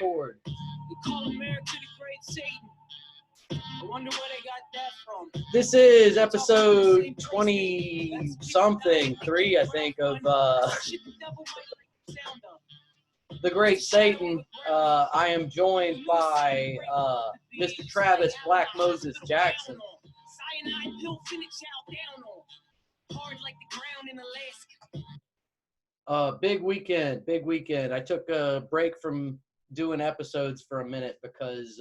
record. We call America the Great Satan. I wonder where they got that from. This is episode 20-something, 3, I think, of The Great Satan. I am joined by Mr. Travis Black Moses Jackson. Cyanide pill finna chow down on. Hard like the ground in Alaska. Big weekend. I took a break from doing episodes for a minute because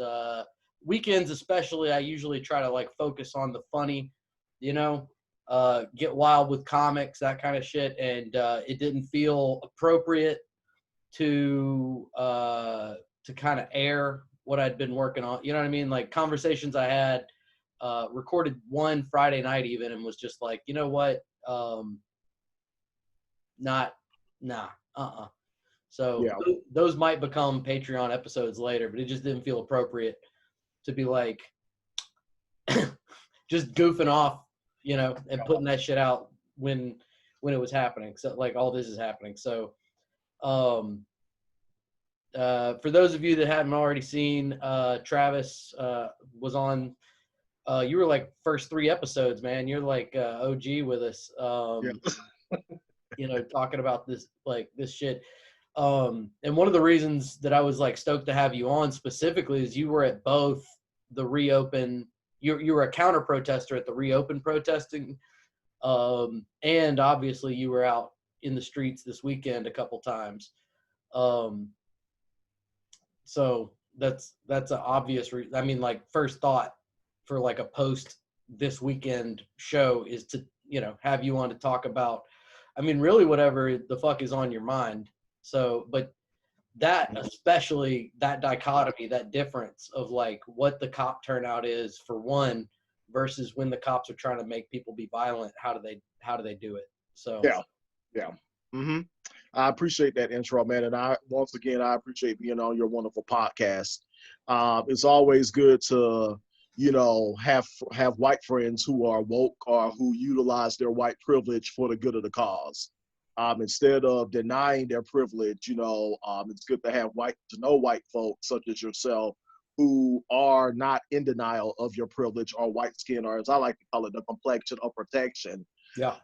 weekends especially, I usually try to like focus on the funny, get wild with comics, that kind of shit. And it didn't feel appropriate to kind of air what I'd been working on. You know what I mean? Like conversations I had, recorded one Friday night even, and was just like, you know what? So yeah. those might become Patreon episodes later, but it just didn't feel appropriate to be like just goofing off, and putting that shit out when it was happening. So like all this is happening. So for those of you that haven't already seen, Travis was on, you were like first 3 episodes, man. You're like OG with us. Talking about this shit. And one of the reasons that I was like stoked to have you on specifically is you were at both the reopen. You were a counter protester at the reopen protesting, and obviously you were out in the streets this weekend a couple times. So that's an obvious. First thought for like a post this weekend show is to have you on to talk about. Really whatever the fuck is on your mind. So, but that, especially that dichotomy, that difference of like what the cop turnout is for one versus when the cops are trying to make people be violent. How do they do it? So, yeah. Mm-hmm. I appreciate that intro, man. And I appreciate being on your wonderful podcast. It's always good to, have white friends who are woke or who utilize their white privilege for the good of the cause. Instead of denying their privilege, it's good to have white folks such as yourself who are not in denial of your privilege or white skin, or as I like to call it, the complexion of protection. Yeah.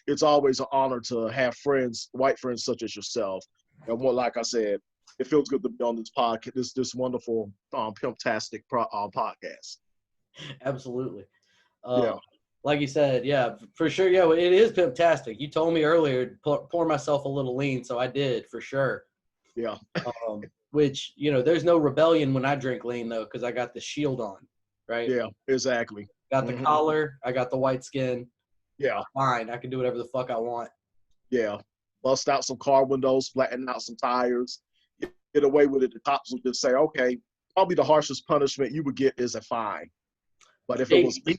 It's always an honor to have friends, white friends such as yourself. And more, like I said, it feels good to be on this podcast, this wonderful, pimptastic podcast. Absolutely. Yeah. Like you said, yeah, for sure. Yeah, it is pimptastic. You told me earlier to pour myself a little lean, so I did for sure. Yeah. Which, there's no rebellion when I drink lean though, because I got the shield on, right? Yeah, exactly. Got the collar. I got the white skin. Yeah. Fine. I can do whatever the fuck I want. Yeah. Bust out some car windows, flatten out some tires, get away with it. The cops would just say, okay, probably the harshest punishment you would get is a fine. But if it was me,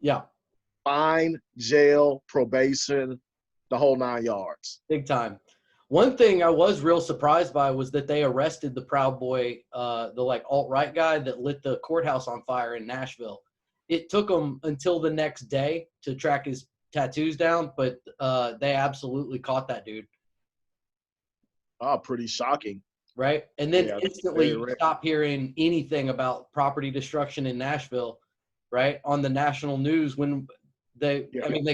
yeah, fine, jail, probation, the whole 9 yards. Big time. One thing I was real surprised by was that they arrested the Proud Boy, the like alt-right guy that lit the courthouse on fire in Nashville. It took them until the next day to track his tattoos down, but they absolutely caught that dude. Pretty shocking. Right? And then instantly you stop hearing anything about property destruction in Nashville, right? On the national news when they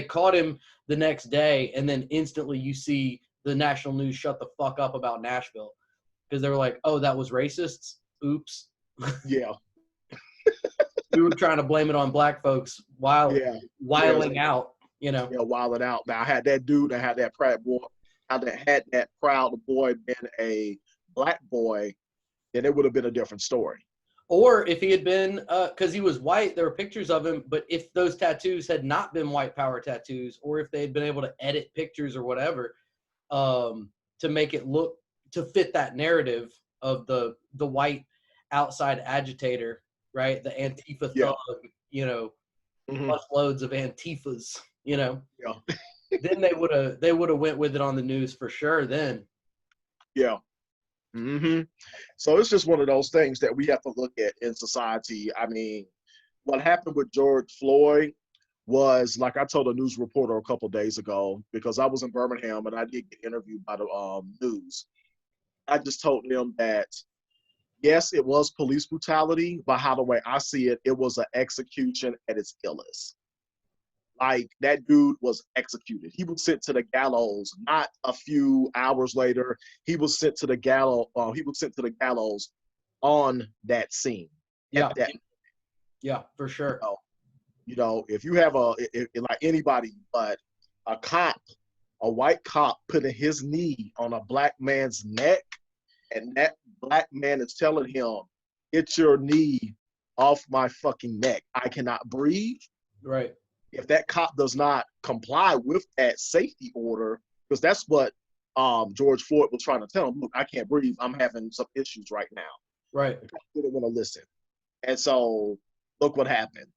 caught him the next day, and then instantly you see the national news shut the fuck up about Nashville because they were like, oh, that was racists? Oops. Yeah. We were trying to blame it on black folks wiling out, Yeah, wilding out. Now I had that dude that had that proud boy, had that proud boy been a black boy, then it would have been a different story. Or if he had been, because he was white, there were pictures of him, but if those tattoos had not been white power tattoos, or if they had been able to edit pictures or whatever, to make it look, to fit that narrative of the white outside agitator, right? The Antifa thug, plus loads of Antifas, Yeah. Then they would have went with it on the news for sure then. Yeah. Mm-hmm. So it's just one of those things that we have to look at in society. What happened with George Floyd was, like I told a news reporter a couple of days ago, because I was in Birmingham and I did get interviewed by the news. I just told them that yes, it was police brutality, but how the way I see it, it was an execution at its illest. Like that dude was executed. He was sent to the gallows. Not a few hours later, he was sent to the gallows. He was sent to the gallows on that scene. Yeah. At that, Yeah, for sure. If you have like anybody, but a cop, a white cop putting his knee on a black man's neck, and that black man is telling him, "Get your knee off my fucking neck. I cannot breathe." Right. If that cop does not comply with that safety order, because that's what George Floyd was trying to tell him, look, I can't breathe. I'm having some issues right now. Right. The cop didn't want to listen. And so look what happened.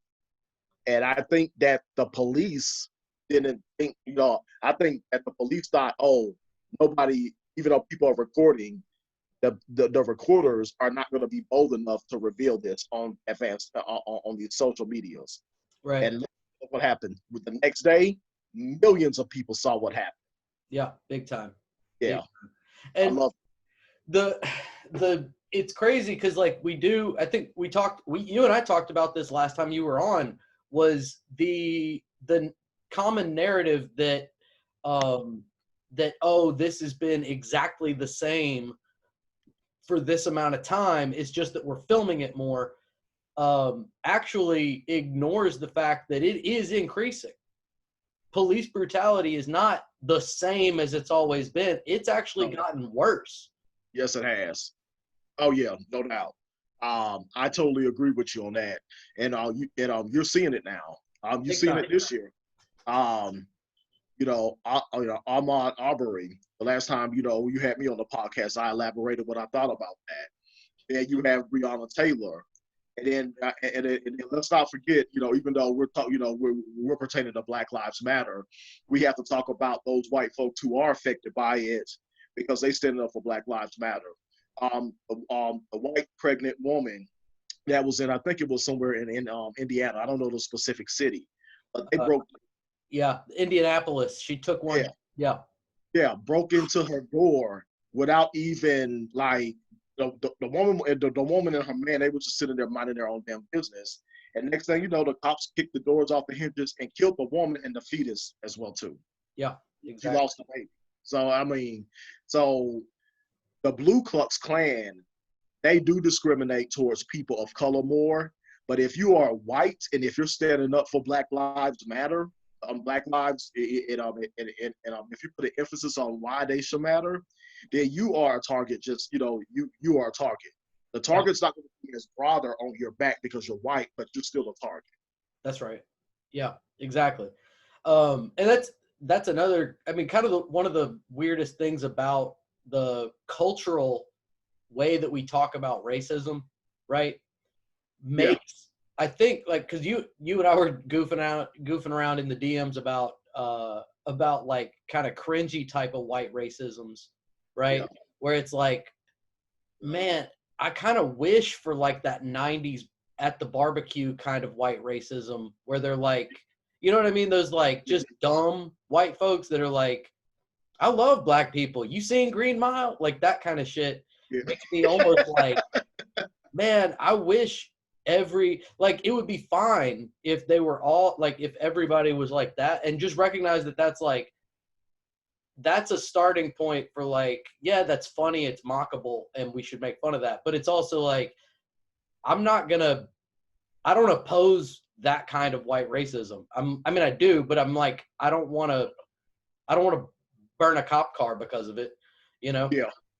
And I think that the police didn't think, I think that the police thought, oh, nobody, even though people are recording, the recorders are not going to be bold enough to reveal this on on these social medias. Right. And look what happened. With the next day, millions of people saw what happened. Yeah, big time. Yeah. Big time. And I love the it's crazy because like I think you and I talked about this last time you were on, was the common narrative that this has been exactly the same for this amount of time. It's just that we're filming it more. Actually ignores the fact that it is increasing. Police brutality is not the same as it's always been. It's actually gotten worse. Yes, it has. Oh yeah, no doubt. I totally agree with you on that. And you're seeing it now. You're seeing it this year. Ahmaud Arbery. The last time you had me on the podcast, I elaborated what I thought about that. Then you have Breonna Taylor. And then let's not forget, even though we're talking, we're pertaining to Black Lives Matter, we have to talk about those white folks who are affected by it because they stand up for Black Lives Matter. A white pregnant woman that was in, I think it was somewhere in Indiana. I don't know the specific city, but they broke. Yeah, Indianapolis. She took one. Yeah, broke into her door without even like. The woman and her man, they were just sitting there minding their own damn business. And next thing you know, the cops kicked the doors off the hinges and killed the woman and the fetus as well too. Yeah, exactly. She lost the baby. So the Ku Klux Klan, they do discriminate towards people of color more. But if you are white and if you're standing up for Black Lives Matter, Black lives, if you put an emphasis on why they should matter, then you are a target. You are a target. The target's not going to be as broader on your back because you're white, but you're still a target. That's right. Yeah, exactly. And that's another. I mean, kind of one of the weirdest things about the cultural way that we talk about racism, right? Makes I think like because you and I were goofing around in the DMs about like kind of cringy type of white racisms, right? Yeah. Where it's like, man, I kind of wish for like that 90s at the barbecue kind of white racism where they're like, you know what I mean? Those like just dumb white folks that are like, I love Black people. You seen Green Mile? Like that kind of shit makes me almost like, man, I wish it would be fine if they were all like, if everybody was like that and just recognize that that's a starting point for like, yeah, that's funny. It's mockable and we should make fun of that. But it's also like, I don't oppose that kind of white racism. I do, but I'm like, I don't want to burn a cop car because of it. Yeah.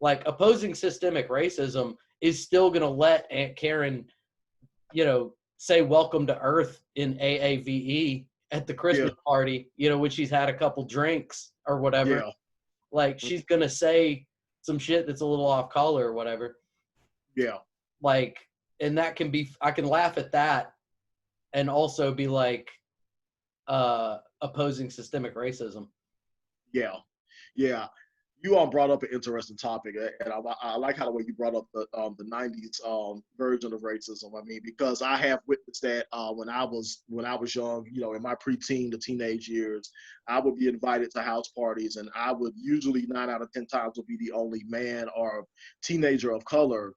Like opposing systemic racism is still going to let Aunt Karen, say welcome to Earth in AAVE at the Christmas party, when she's had a couple drinks or whatever. Yeah. Like she's going to say some shit that's a little off color or whatever. Yeah. Like, and I can laugh at that and also be like opposing systemic racism. Yeah. Yeah. You brought up an interesting topic, and I like how the way you brought up the 90s version of racism. I mean, because I have witnessed that when I was young, in my preteen to teenage years, I would be invited to house parties, and I would usually 9 out of 10 times would be the only man or teenager of color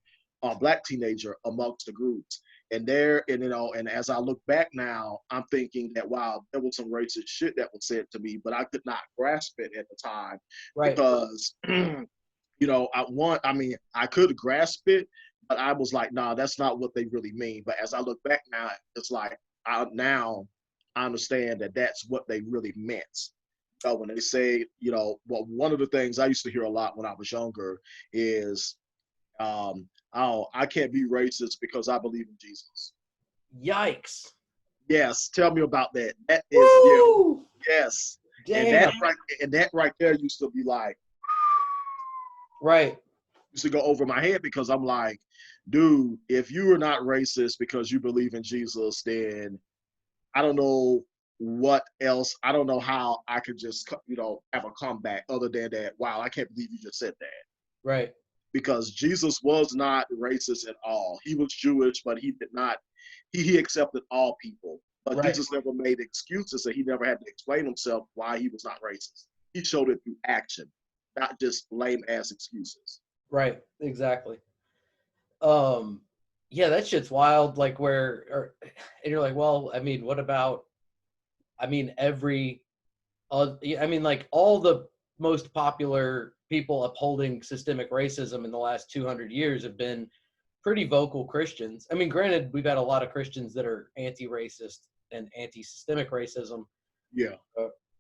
black teenager amongst the groups. And there, and and as I look back now, I'm thinking that wow, there was some racist shit that was said to me, but I could not grasp it at the time Right. because I could grasp it, but I was like, nah, that's not what they really mean. But as I look back now, it's like now I understand that that's what they really meant. When they say, well, one of the things I used to hear a lot when I was younger is, oh, I can't be racist because I believe in Jesus. Yikes. Yes, tell me about that. That is, Woo! yes. Damn. And that right there used to be like, Right. used to go over my head because I'm like, dude, if you are not racist because you believe in Jesus, then I don't know what else. I don't know how I could just, have a comeback other than that. Wow, I can't believe you just said that. Right. Because Jesus was not racist at all. He was Jewish, but he did not, he accepted all people. But Right. Jesus never made excuses, and he never had to explain himself why he was not racist. He showed it through action, not just lame ass excuses. Right. Exactly. Yeah, that shit's wild. Like and you're like, well, I mean, what about, like all the most popular people upholding systemic racism in the last 200 years have been pretty vocal Christians. I mean, granted, we've had a lot of Christians that are anti-racist and anti-systemic racism. Yeah.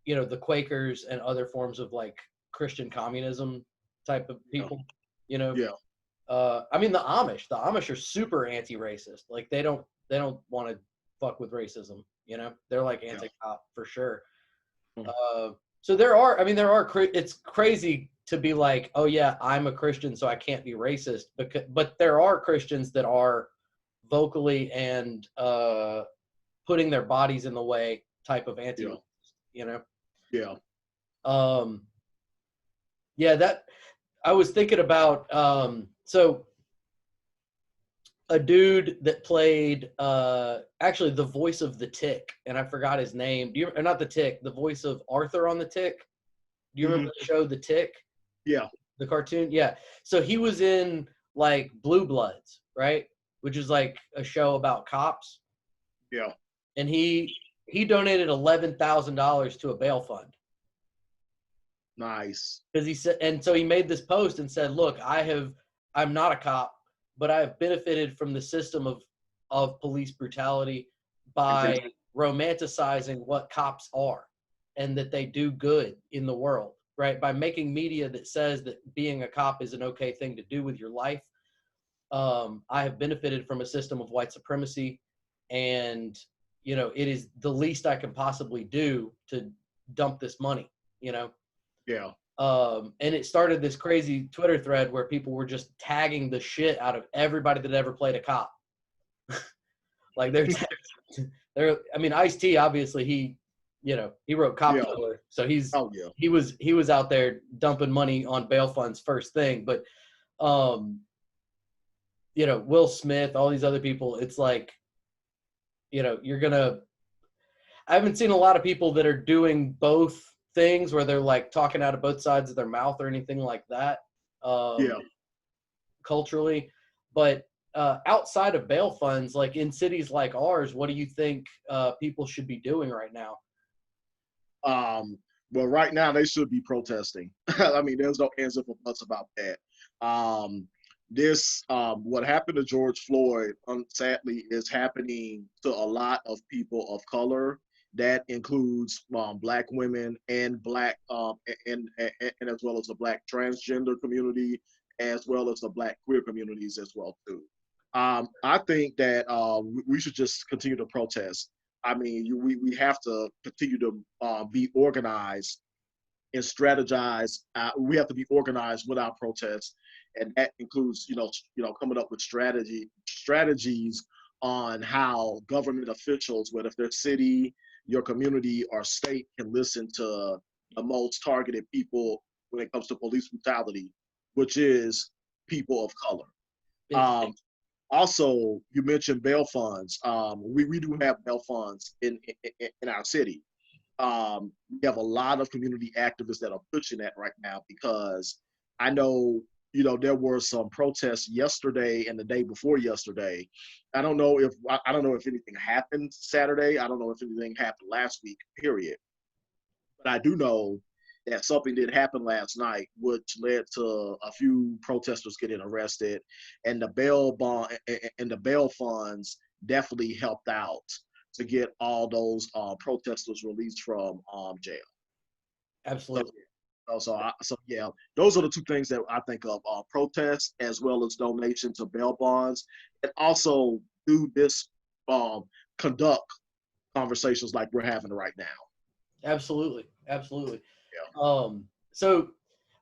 The Quakers and other forms of like Christian communism type of people, Yeah. the Amish are super anti-racist. Like they don't want to fuck with racism, they're like anti-cop for sure. So there are it's crazy to be like, oh yeah, I'm a Christian, so I can't be racist, but there are Christians that are vocally and putting their bodies in the way type of anti-racist, Yeah. That I was thinking about so a dude that played actually the voice of the Tick, and I forgot his name. Not the Tick, the voice of Arthur on the Tick. Do you remember the show The Tick? Yeah. The cartoon? Yeah. So he was in like Blue Bloods, right? Which is like a show about cops. Yeah. And he donated $11,000 to a bail fund. Nice. Because he said, and so he made this post and said, look, I'm not a cop, but I have benefited from the system of police brutality by romanticizing what cops are and that they do good in the world, right? By making media that says that being a cop is an okay thing to do with your life. I have benefited from a system of white supremacy, and, it is the least I can possibly do to dump this money, Yeah. And it started this crazy Twitter thread where people were just tagging the shit out of everybody that ever played a cop. Like Ice-T, obviously he wrote Cop Killer, so he was out there dumping money on bail funds first thing. But Will Smith, all these other people, it's like, I haven't seen a lot of people that are doing both things where they're like talking out of both sides of their mouth or anything like that. Culturally, but outside of bail funds, like in cities like ours, what do you think people should be doing right now? Well, right now they should be protesting. I mean, there's no ands or buts about that. What happened to George Floyd, sadly, is happening to a lot of people of color. That includes Black women and Black and as well as the Black transgender community, as well as the Black queer communities as well too. I think that we should just continue to protest. I mean, we have to continue to be organized and strategize. We have to be organized with our protests, and that includes, coming up with strategies on how government officials, whether if their city, your community, or state, can listen to the most targeted people when it comes to police brutality, which is people of color. Also, you mentioned bail funds. We do have bail funds in our city. We have a lot of community activists that are pushing that right now because I know there were some protests yesterday and the day before yesterday. I don't know if anything happened Saturday. I don't know if anything happened last week, period. But I do know that something did happen last night, which led to a few protesters getting arrested, and the bail funds definitely helped out to get all those protesters released from jail. Absolutely. So yeah, those are the two things that I think of: protests as well as donation to bail bonds, and also do this conduct conversations like we're having right now. Absolutely. Absolutely. Yeah. So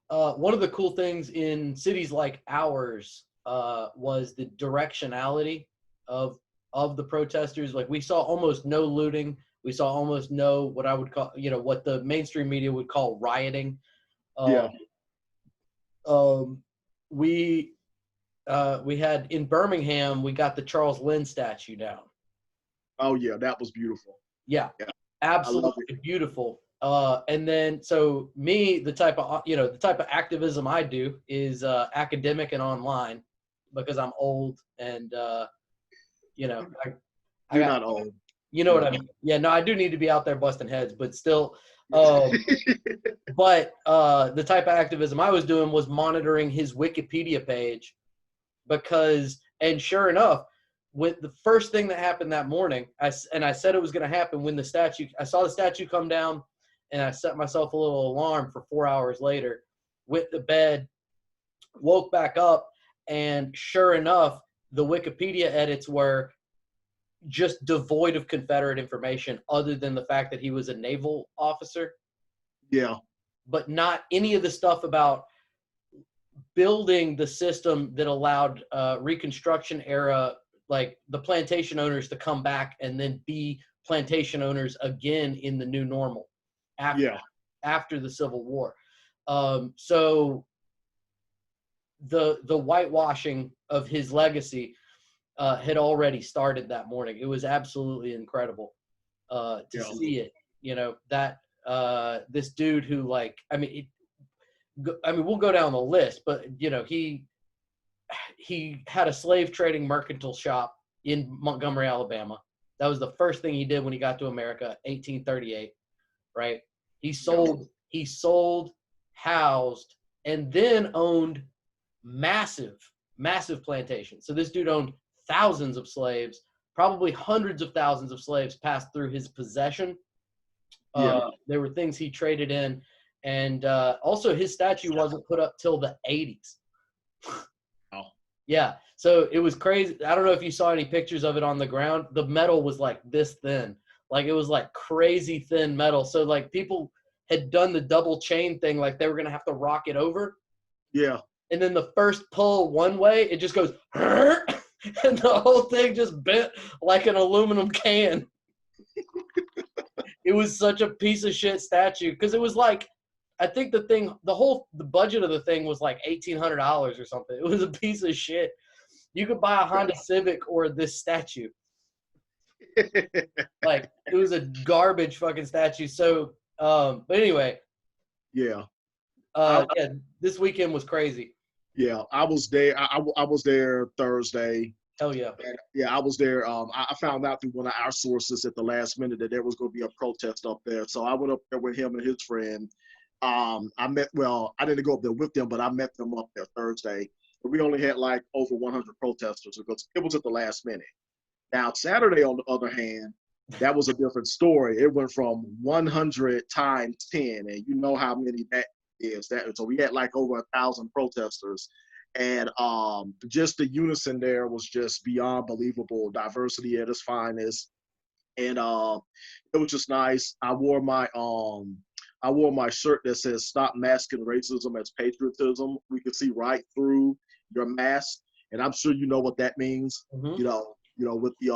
one of the cool things in cities like ours was the directionality of the protesters. Like we saw almost no looting. We saw almost no what I would call, what the mainstream media would call rioting. Yeah. We had in Birmingham, we got the Charles Lynn statue down. Oh yeah, that was beautiful. Yeah, Yeah. absolutely beautiful. And then so me, the type of activism I do is academic and online because I'm old and You're I not old. You know what I mean? Yeah, no, I do need to be out there busting heads, but still. But the type of activism I was doing was monitoring his Wikipedia page and sure enough, with the first thing that happened that morning, I said it was going to happen when I saw the statue come down, and I set myself a little alarm for 4 hours later, went to bed, woke back up, and sure enough, the Wikipedia edits were just devoid of Confederate information other than the fact that he was a naval officer. Yeah. But not any of the stuff about building the system that allowed Reconstruction era, like the plantation owners to come back and then be plantation owners again in the new normal after the Civil War. So the whitewashing of his legacy had already started that morning. It was absolutely incredible to see it. That this dude who we'll go down the list, but he had a slave trading mercantile shop in Montgomery, Alabama. That was the first thing he did when he got to America, 1838, right? He sold, housed, and then owned massive plantations. So this dude owned thousands of slaves, probably hundreds of thousands of slaves passed through his possession. There were things he traded in. And also his statue wasn't put up till the 80s. Oh. Yeah. So it was crazy. I don't know if you saw any pictures of it on the ground. The metal was like this thin. Like it was like crazy thin metal. So like people had done the double chain thing, like they were going to have to rock it over. Yeah. And then the first pull one way, it just goes, and the whole thing just bent like an aluminum can. It was such a piece of shit statue because it was like, I think the budget of the thing was like $1,800 or something. It was a piece of shit. You could buy a Honda Civic or this statue. Like it was a garbage fucking statue. So, but anyway. Yeah. This weekend was crazy. Yeah, I was there. I was there Thursday. Hell yeah. And, I was there. I found out through one of our sources at the last minute that there was going to be a protest up there. So I went up there with him and his friend. I didn't go up there with them, but I met them up there Thursday. We only had like over 100 protesters because it was at the last minute. Now, Saturday, on the other hand, that was a different story. It went from 100 times 10, and you know how many that is. So we had like over 1,000 protesters, and just the unison there was just beyond believable. Diversity at its finest, and it was just nice. I wore my shirt that says "Stop masking racism as patriotism." We could see right through your mask, and I'm sure you know what that means. Mm-hmm. You know, with the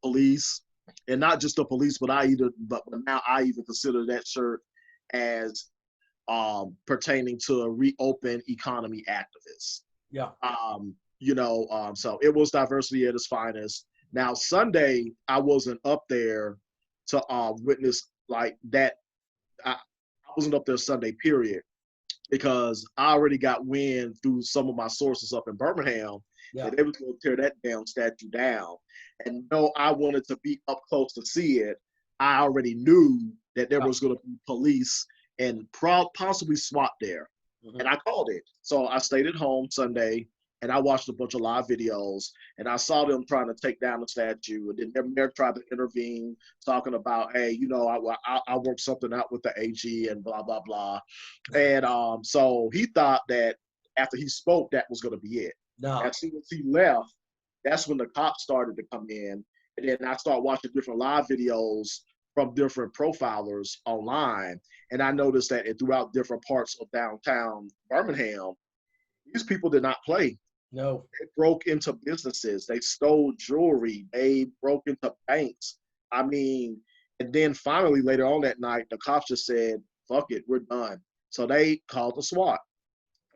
police, and not just the police, but now I even consider that shirt as pertaining to a reopen economy activists. Yeah. So it was diversity at its finest. Now Sunday, I wasn't up there to witness like that. I wasn't up there Sunday, period. because I already got wind through some of my sources up in Birmingham Yeah. that they was going to tear that damn statue down. And though I wanted to be up close to see it, I already knew that there was going to be police and possibly SWAT there. Mhm. And I called it. So I stayed at home Sunday and I watched a bunch of live videos and I saw them trying to take down the statue. And then their mayor tried to intervene, talking about, hey, you know, I worked something out with the AG and blah, blah, blah. And so he thought that after he spoke, that was going to be it. No. As soon as he left, that's when the cops started to come in. And then I started watching different live videos from different profilers online. And I noticed that throughout different parts of downtown Birmingham, these people did not play. No. They broke into businesses. They stole jewelry. They broke into banks. I mean, and then finally later on that night, the cops just said, fuck it, we're done. So they called the SWAT.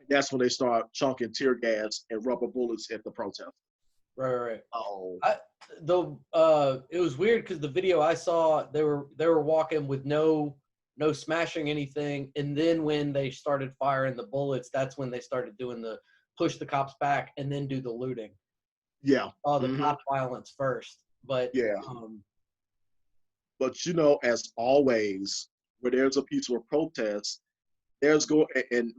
That's when they start chunking tear gas and rubber bullets at the protest. Right. Oh, It was weird because the video I saw, they were walking with no smashing anything, and then when they started firing the bullets, that's when they started doing the push the cops back and then do the looting. yeah. The cop violence first, but yeah. But you know, as always, where there's a peaceful protest, there's going and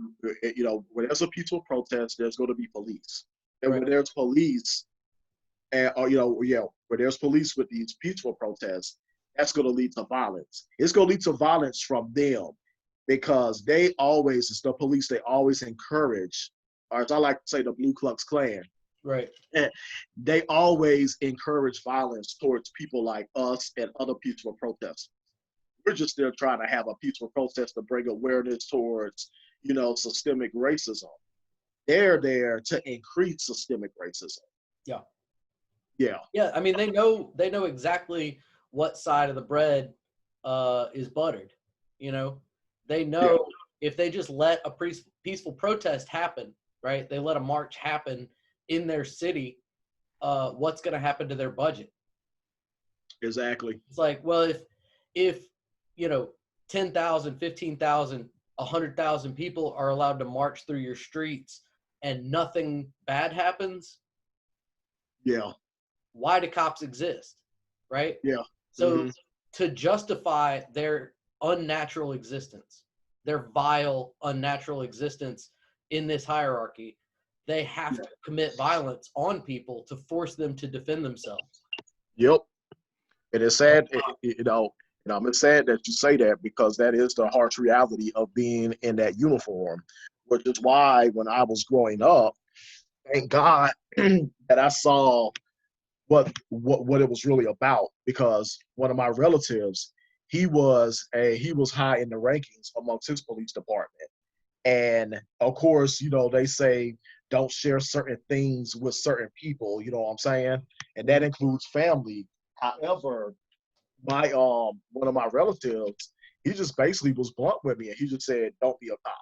you know, when there's a peaceful protest, there's going to be police, and when there's police, or you know, where there's police with these peaceful protests, that's going to lead to violence. It's going to lead to violence from them because they always, it's the police, they always encourage, or as I like to say, the Ku Klux Klan. Right. They always encourage violence towards people like us and other peaceful protesters. We're just there trying to have a peaceful protest to bring awareness towards, you know, systemic racism. They're there to increase systemic racism. Yeah. Yeah. Yeah. I mean, they know exactly what side of the bread is buttered. You know, they know if they just let a peaceful protest happen, right? They let a march happen in their city. What's going to happen to their budget? Exactly. It's like, well, if you know, 10,000, 15,000, 100,000 people are allowed to march through your streets and nothing bad happens. Yeah. Why do cops exist? Right? Yeah. So to justify their unnatural existence, their vile, unnatural existence in this hierarchy, they have to commit violence on people to force them to defend themselves. Yep. And it's sad, you know, it's sad that you say that because that is the harsh reality of being in that uniform, which is why when I was growing up, thank God that I saw what it was really about, because one of my relatives, he was high in the rankings amongst his police department. And of course, you know, they say don't share certain things with certain people, you know what I'm saying? And that includes family. However, my one of my relatives, he just basically was blunt with me and he just said, don't be a cop.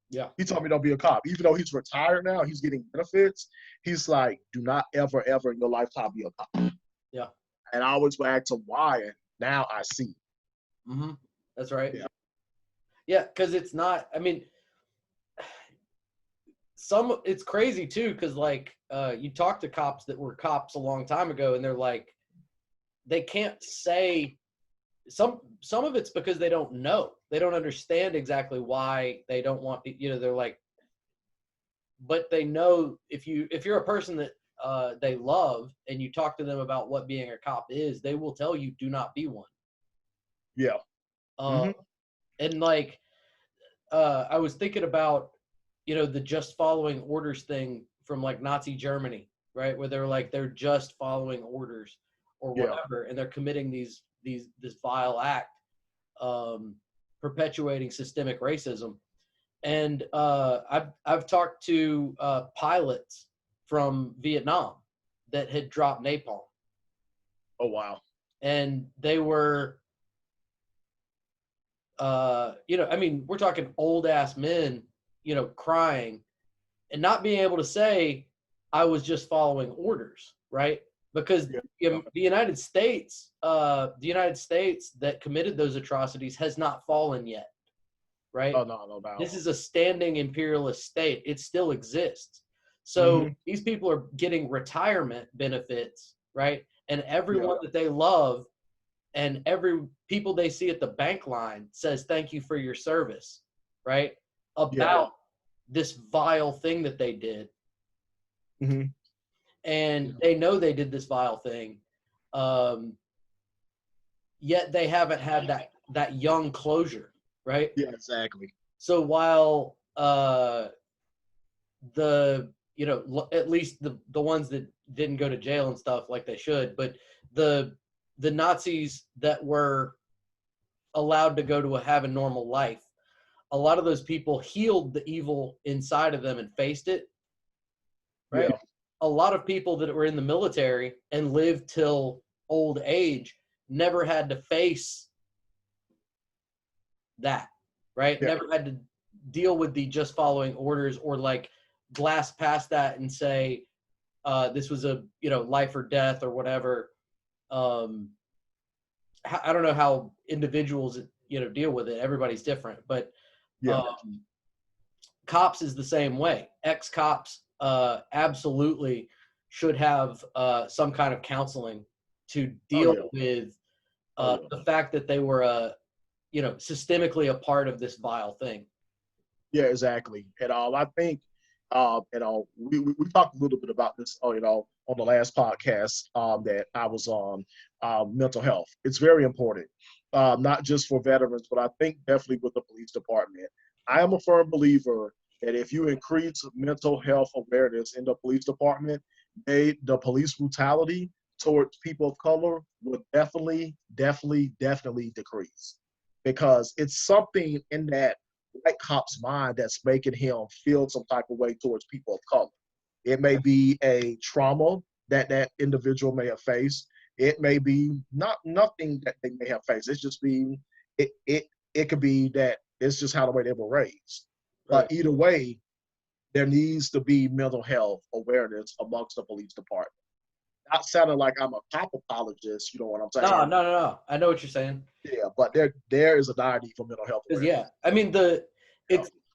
Yeah. He told me don't be a cop. Even though he's retired now, he's getting benefits. He's like, do not ever in your lifetime be a cop. Yeah. And I always would ask him why, and now I see. Mm-hmm. That's right. Yeah. Yeah, because it's not, I mean, it's crazy too, because like you talk to cops that were cops a long time ago and they're like, they can't say, some of it's because they don't know. They don't understand exactly why they don't want, you know, they're like, but they know if you're a person that they love and you talk to them about what being a cop is, they will tell you do not be one. Yeah. And like, I was thinking about, you know, the just following orders thing from like Nazi Germany, right? Where they're like, they're just following orders or whatever. And they're committing this vile act, perpetuating systemic racism. And I've talked to pilots from Vietnam that had dropped napalm. Oh, wow. And they were, you know, I mean, we're talking old ass men, you know, crying and not being able to say, I was just following orders, right? Because the United States that committed those atrocities has not fallen yet. right? Oh no, no doubt. This is a standing imperialist state. It still exists. So these people are getting retirement benefits, right? And everyone that they love and every people they see at the bank line says thank you for your service, right? About this vile thing that they did. And they know they did this vile thing. Yet they haven't had that young closure, right? Yeah, exactly. So while at least the ones that didn't go to jail and stuff like they should, but the Nazis that were allowed to go to have a normal life, a lot of those people healed the evil inside of them and faced it, right? Yeah. A lot of people that were in the military and lived till old age never had to face that, right? Never had to deal with the just following orders or like blast past that and say this was a life or death or whatever. I don't know how individuals deal with it. Everybody's different, but cops is the same way. Ex-cops absolutely should have some kind of counseling to deal with the fact that they were systemically a part of this vile thing. Yeah, exactly. And I think we talked a little bit about this on the last podcast that I was on, mental health. It's very important, not just for veterans, but I think definitely with the police department. I am a firm believer that if you increase mental health awareness in the police department, the police brutality towards people of color will definitely decrease, because it's something in that white cop's mind that's making him feel some type of way towards people of color. It may be a trauma that individual may have faced. It may be nothing that they may have faced. It's just it could be that it's just how the way they were raised. Right. But either way, there needs to be mental health awareness amongst the police department. Not sounding like I'm a cop apologist, you know what I'm saying? No. I know what you're saying. Yeah, but there is a dire need for mental health awareness. Yeah, I mean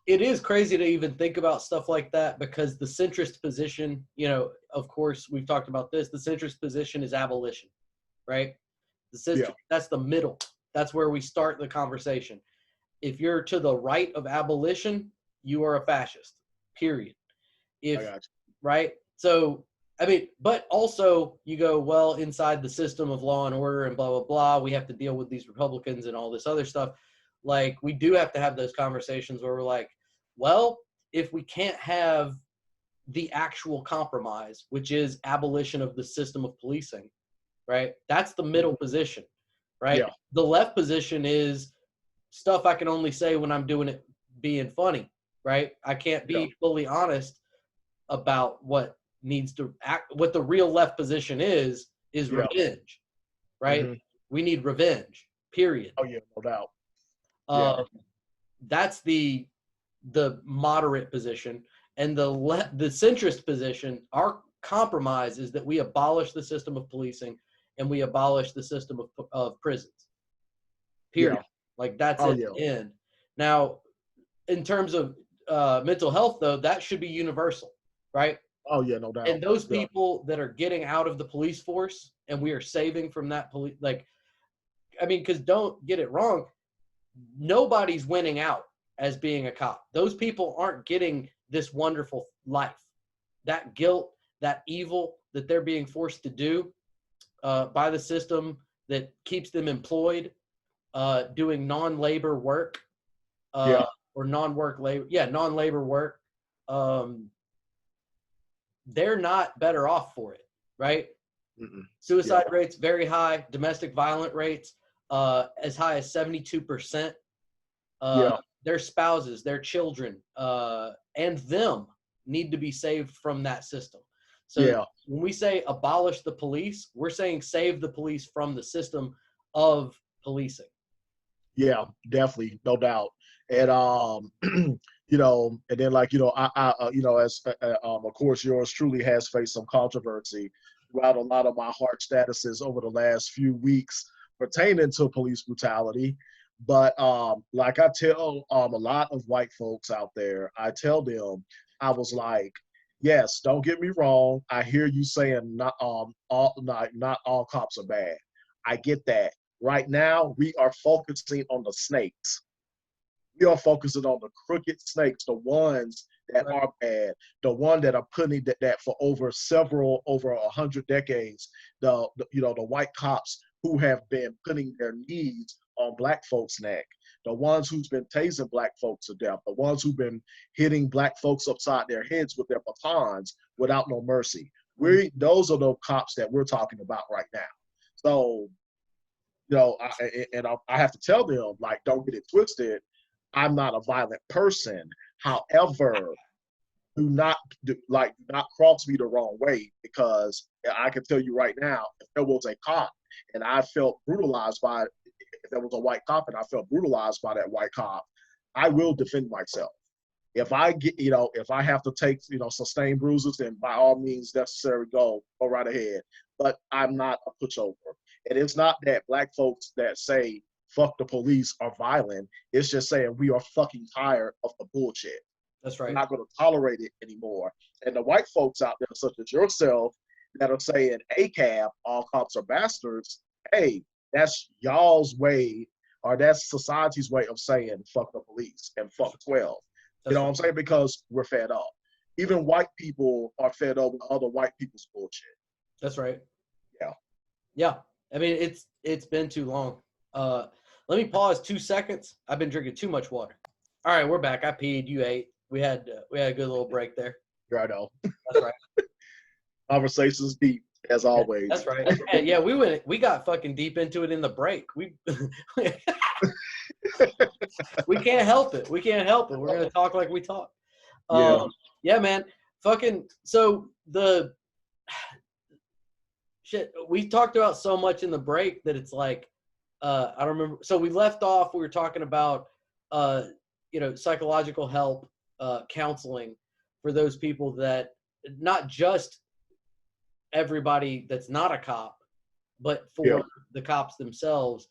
it is crazy to even think about stuff like that, because the centrist position, of course we've talked about this. The centrist position is abolition, right? That's the middle. That's where we start the conversation. If you're to the right of abolition, you are a fascist. Period. Right? So I mean, but also you go, well, inside the system of law and order and blah, blah, blah, we have to deal with these Republicans and all this other stuff. Like, we do have to have those conversations where we're like, well, if we can't have the actual compromise, which is abolition of the system of policing, right? That's the middle position, right? Yeah. The left position is stuff I can only say when I'm doing it being funny, right? I can't be fully honest about what needs to act. What the real left position is revenge, right? We need revenge, period. Oh yeah, no doubt. That's the moderate position. And the centrist position, our compromise is that we abolish the system of policing and we abolish the system of prisons, period. Like, that's it. End. Now, in terms of mental health, though, that should be universal, right? Oh yeah, no doubt. And those people that are getting out of the police force and we are saving from that police, because don't get it wrong, nobody's winning out as being a cop. Those people aren't getting this wonderful life. That guilt, that evil that they're being forced to do by the system that keeps them employed, doing non-labor work, or non-labor work. They're not better off for it, right? Suicide rates very high, domestic violent rates as high as 72%. Their spouses, their children, and them need to be saved from that system. So when we say abolish the police, we're saying save the police from the system of policing. Yeah, definitely, no doubt. And and then as of course yours truly has faced some controversy throughout a lot of my heart statuses over the last few weeks pertaining to police brutality. But like I tell a lot of white folks out there, I tell them, I was like, yes, don't get me wrong. I hear you saying not all cops are bad. I get that. Right now, we are focusing on the snakes. We are focusing on the crooked snakes, the ones that Right. are bad, the one that are putting that for over 100 decades, the white cops who have been putting their knees on black folks' neck, the ones who's been tasing black folks to death, the ones who've been hitting black folks upside their heads with their batons without no mercy. Those are the cops that we're talking about right now. So, I have to tell them, like, don't get it twisted. I'm not a violent person. However, do not cross me the wrong way, because I can tell you right now, if there was a cop and I felt brutalized by, if there was a white cop and I felt brutalized by that white cop, I will defend myself. If I if I have to take, sustain bruises, then by all means necessary, go right ahead. But I'm not a pushover. And it's not that black folks that say fuck the police are violent. It's just saying we are fucking tired of the bullshit. That's We're right. not going to tolerate it anymore. And the white folks out there, such as yourself, that are saying ACAB, all cops are bastards, hey, that's y'all's way, or that's society's way of saying fuck the police and fuck 12. You That's know what right. I'm saying? Because we're fed up. Even white people are fed up with other white people's bullshit. That's right. Yeah. Yeah. I mean, it's been too long. Let me pause 2 seconds. I've been drinking too much water. All right, we're back. I peed. You ate. We had a good little break there. Right on. That's right. Conversations deep, as always. That's right. Yeah, we got fucking deep into it in the break. We we can't help it. We can't help it. We're gonna talk like we talk. Yeah. Yeah, man. Fucking so the shit we talked about so much in the break that it's like I don't remember. So we left off. We were talking about psychological help, counseling for those people that not just everybody that's not a cop, but for the cops themselves.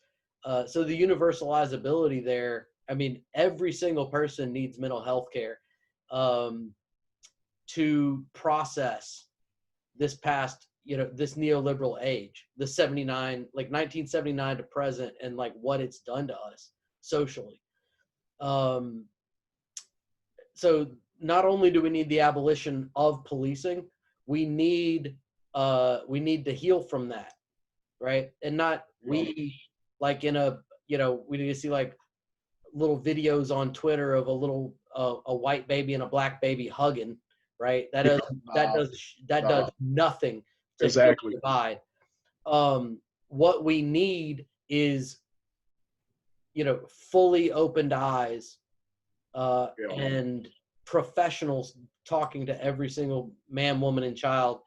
So the universalizability there, I mean, every single person needs mental health care to process this past, this neoliberal age, the 1979 to present, and like what it's done to us socially. So not only do we need the abolition of policing, we need to heal from that, right? And not we like in a we need to see like little videos on Twitter of a white baby and a black baby hugging, right? That does nothing to Exactly. heal the divide. What we need is fully opened eyes and professionals talking to every single man, woman, and child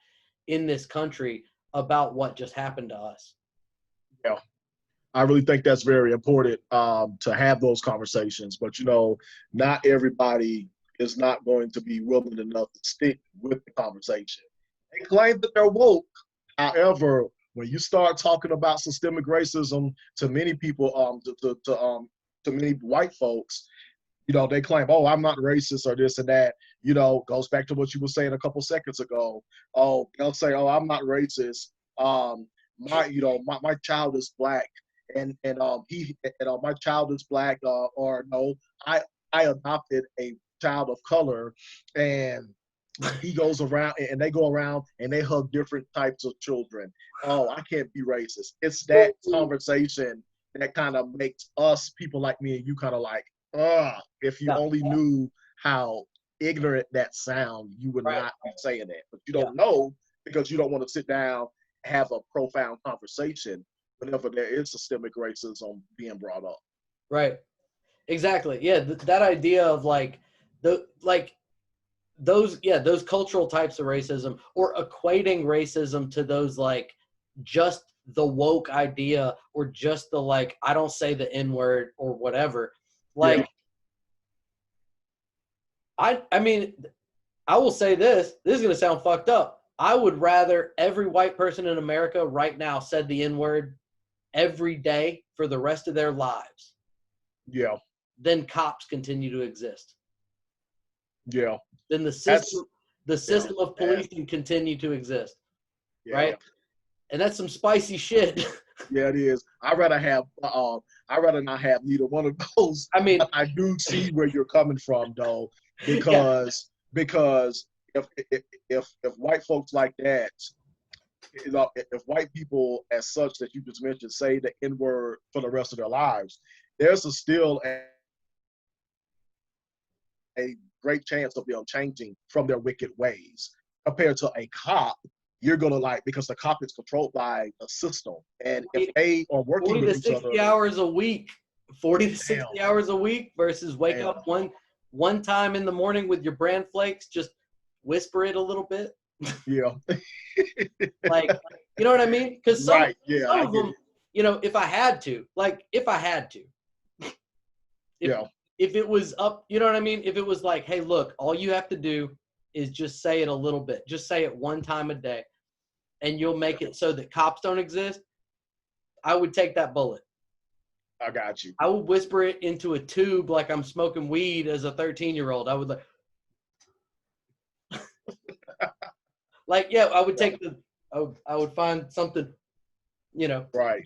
in this country about what just happened to us. Yeah, I really think that's very important to have those conversations. But not everybody is not going to be willing enough to stick with the conversation. They claim that they're woke. However, when you start talking about systemic racism to many people, to many white folks, they claim, oh, I'm not racist or this and that. Goes back to what you were saying a couple seconds ago. Oh, they'll say, oh, I'm not racist. My child is black, and my child is black, or no, I adopted a child of color, and he goes around, and they go around and they hug different types of children. Oh, I can't be racist. It's that conversation that kind of makes us, people like me and you, kind of like, if you only knew how ignorant that sound, you would not be saying that. But you don't know, because you don't want to sit down and have a profound conversation whenever there is systemic racism being brought up. Right. Exactly. Yeah. That idea of those cultural types of racism, or equating racism to those like just the woke idea, or just the like, I don't say the N-word or whatever. Like, I mean, I will say this is going to sound fucked up. I would rather every white person in America right now said the N-word every day for the rest of their lives Yeah. then cops continue to exist. Yeah. Then the That's system of policing continue to exist, yeah. right? And that's some spicy shit. Yeah, it is. I'd rather not have neither one of those. I mean, but I do see where you're coming from, though, because if white folks like that, if white people as such that you just mentioned say the N-word for the rest of their lives, there's still a great chance of them changing from their wicked ways. Compared to a cop, you're gonna because the cop is controlled by a system, and if they are working 40 with to each 60 other, hours a week, 40 to 60 hours a week versus wake up one time in the morning with your bran flakes, just whisper it a little bit. yeah, Like, you know what I mean? Because some of them, if I had to, if it was up, you know what I mean? If it was like, hey, look, all you have to do is just say it a little bit. Just say it one time a day, and you'll make it so that cops don't exist. I would take that bullet. I got you. I would whisper it into a tube like I'm smoking weed as a 13-year-old. I would I would take I would find something, Right.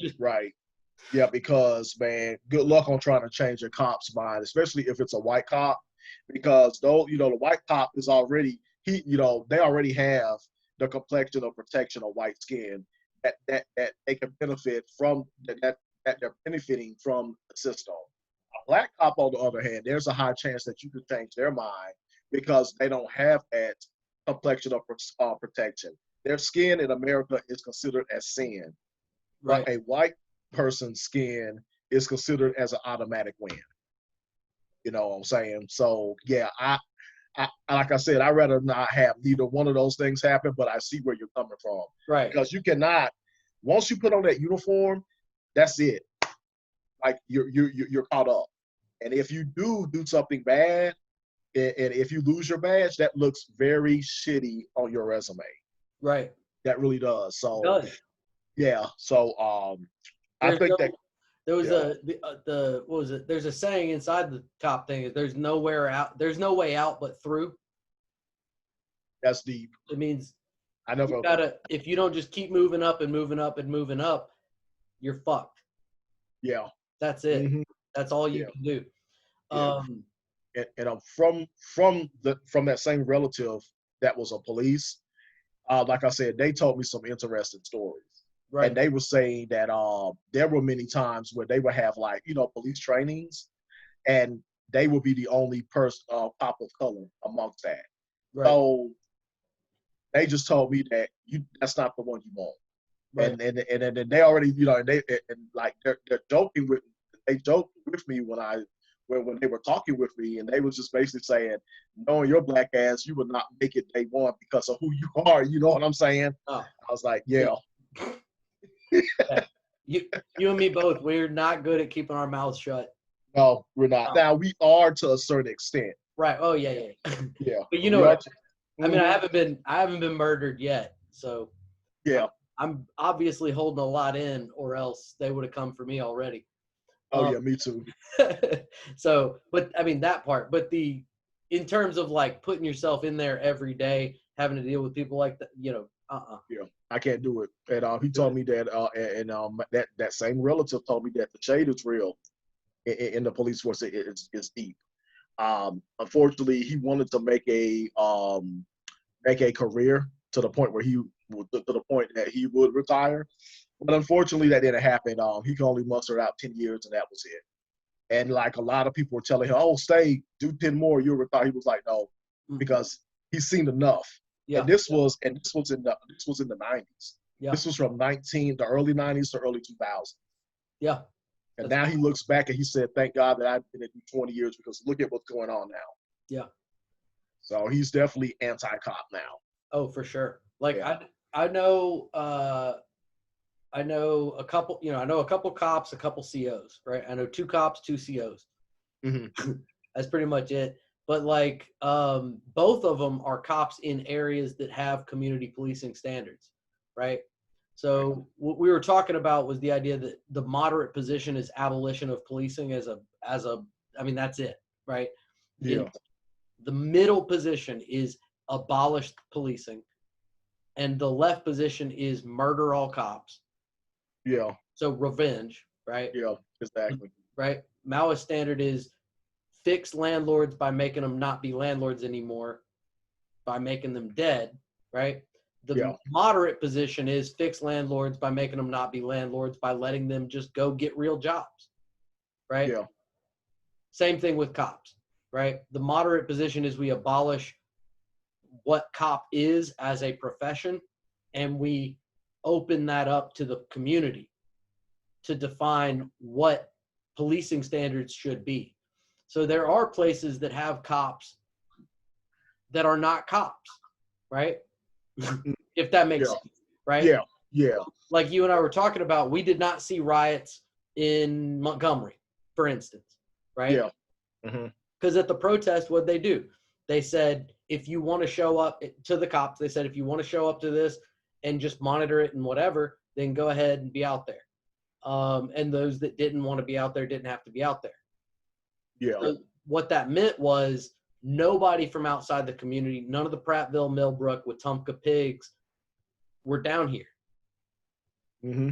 Yeah, because man, good luck on trying to change a cop's mind, especially if it's a white cop, because though the white cop is already they already have the complexion of protection of white skin that they can benefit from that they're benefiting from the system. A black cop, on the other hand, there's a high chance that you could change their mind because they don't have that complexion of protection. Their skin in America is considered as sin, right. but a white person's skin is considered as an automatic win. You know what I'm saying? So yeah, I like I said, I'd rather not have neither one of those things happen, but I see where you're coming from. Right. Because you cannot, once you put on that uniform, that's it. Like you're caught up. And if you do something bad, and if you lose your badge, that looks very shitty on your resume. Right. That really does. So it does. Yeah. So I think that there was what was it? There's a saying inside the cop thing is there's no way out but through. That's deep. It means I never if you don't just keep moving up and moving up and moving up, you're fucked. Yeah. That's it. Mm-hmm. That's all you can do. Yeah. And I'm from that same relative that was a police. Like I said, they told me some interesting stories. Right. And they were saying that there were many times where they would have police trainings, and they would be the only person cop of color amongst that. Right. So they just told me that that's not the one you want. Right. And they already they're joking with they joked with me when they were talking with me, and they was just basically saying, knowing your black ass, you would not make it day one because of who you are. You know what I'm saying? Oh. I was like, yeah. You and me both. We're not good at keeping our mouths shut. No, we're not. Now we are to a certain extent. Right. Oh yeah. Yeah. But you know what? I mean, I haven't been murdered yet, so yeah. I'm obviously holding a lot in, or else they would have come for me already. Oh yeah, me too. So, but I mean that part. But in terms of putting yourself in there every day, having to deal with people like that, Yeah, I can't do it. And he told me that, that same relative told me that the shade is real in the police force. It's deep. Unfortunately, he wanted to make a career to the point where that he would retire. But unfortunately, that didn't happen. He could only muster out 10 years, and that was it. And a lot of people were telling him, "Oh, stay, do 10 more, you'll retire." He was like, "No," because he's seen enough. Yeah. And this was in the 90s. Yeah. This was from the early 90s to early 2000s. Yeah. And now he looks back and he said, "Thank God that I've been in 20 years because look at what's going on now." Yeah. So he's definitely anti-cop now. Oh, for sure. I know a couple, I know a couple cops, a couple COs, right? I know 2 cops, 2 COs. Mm-hmm. That's pretty much it. But both of them are cops in areas that have community policing standards, right? So what we were talking about was the idea that the moderate position is abolition of policing I mean, that's it, right? Yeah. The middle position is abolish policing, and the left position is murder all cops. Yeah. So revenge, right? Yeah. Exactly. Right. Maoist standard is fix landlords by making them not be landlords anymore, by making them dead, right? The Yeah. moderate position is fix landlords by making them not be landlords, by letting them just go get real jobs, right? Yeah. Same thing with cops, right? The moderate position is we abolish what cop is as a profession, and we open that up to the community to define what policing standards should be. So there are places that have cops that are not cops, right? If that makes sense, right? Yeah. Yeah. Like you and I were talking about, we did not see riots in Montgomery, for instance, right? Yeah. Mm-hmm. Because at the protest, what'd they do? They said, if you want to show up to the cops, they said, if you want to show up to this and just monitor it and whatever, then go ahead and be out there. And those that didn't want to be out there didn't have to be out there. Yeah. So what that meant was nobody from outside the community, none of the Prattville, Millbrook, Wetumpka pigs were down here. Mm-hmm.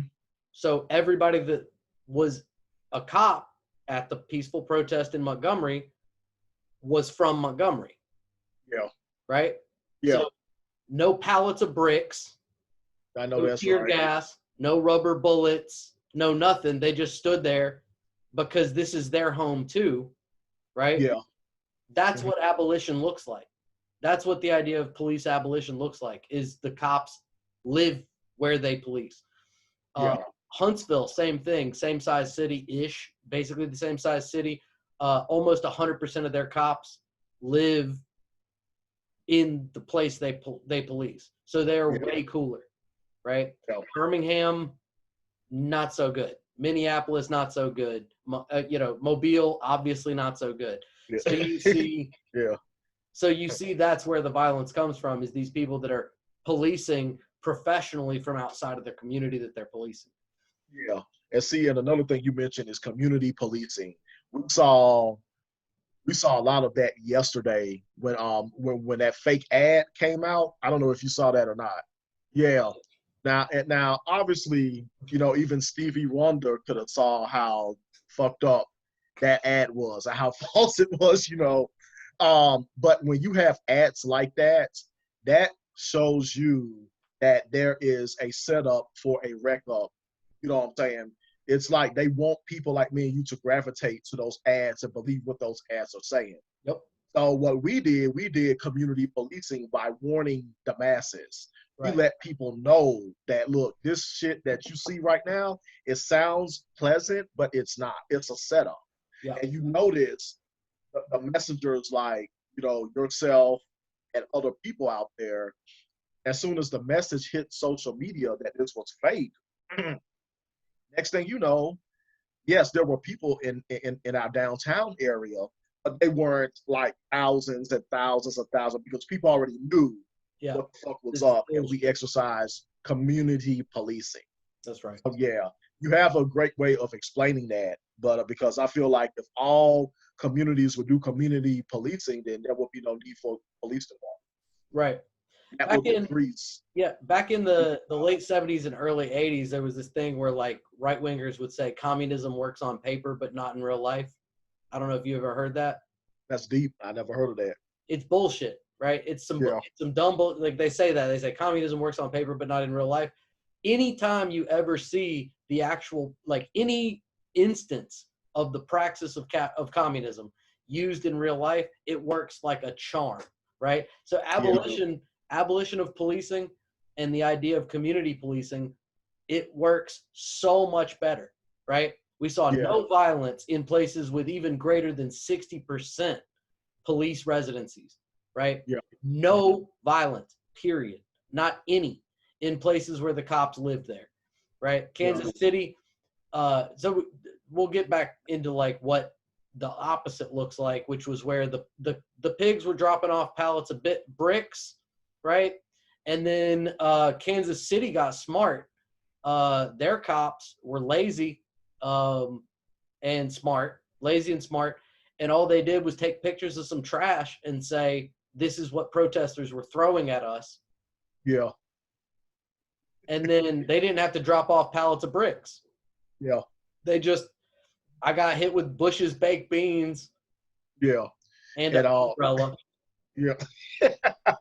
So everybody that was a cop at the peaceful protest in Montgomery was from Montgomery. Yeah. Right? Yeah. So no pallets of bricks, I know no that's tear right. gas, no rubber bullets, no nothing. They just stood there because this is their home too, right? Yeah. That's what abolition looks like. That's what the idea of police abolition looks like, is the cops live where they police. Yeah. Huntsville, same thing, same size city-ish, basically the same size city. Almost 100% of their cops live in the place they police. So they're way cooler, right? Yeah. Birmingham, not so good. Minneapolis, not so good. Mobile, obviously not so good. Yeah. So you see, Yeah. So you see that's where the violence comes from, is these people that are policing professionally from outside of their community that they're policing. Yeah. And see, and another thing you mentioned is community policing. We saw a lot of that yesterday when that fake ad came out. I don't know if you saw that or not. Yeah. Now obviously, even Stevie Wonder could have saw how fucked up that ad was and how false it was, but when you have ads like that, that shows you that there is a setup for a wreck up. You know what I'm saying? It's like they want people like me and you to gravitate to those ads and believe what those ads are saying. Yep. So what we did community policing by warning the masses. Right. We let people know that, look, this shit that you see right now, it sounds pleasant, but it's not. It's a setup. Yeah. And you notice the messengers like, yourself and other people out there, as soon as the message hit social media that this was fake, next thing you know, yes, there were people in our downtown area, but they weren't like thousands and thousands of thousands, because people already knew what the fuck was up, and we exercise community policing. That's right. So, yeah, you have a great way of explaining that, but because I feel like if all communities would do community policing, then there would be no need for police department. Right. Back in the late 70s and early 80s, there was this thing where like right-wingers would say communism works on paper but not in real life. I don't know if you ever heard that. That's deep. I never heard of that. It's bullshit, right? It's some dumb bullshit. Like they say communism works on paper but not in real life. Anytime you ever see the actual, like any instance of the praxis of communism used in real life, it works like a charm, right? So abolition of policing and the idea of community policing, it works so much better, right? We saw no violence in places with even greater than 60% police residencies, right? Yeah. No violence, period. Not any, in places where the cops lived there, right? Kansas City. So we'll get back into like what the opposite looks like, which was where the pigs were dropping off pallets of bricks, right? And then Kansas City got smart their cops were lazy and smart, and all they did was take pictures of some trash and say, "This is what protesters were throwing at us." Yeah. And then they didn't have to drop off pallets of bricks. Yeah. They just, I got hit with Bush's baked beans Yeah. and And an umbrella yeah.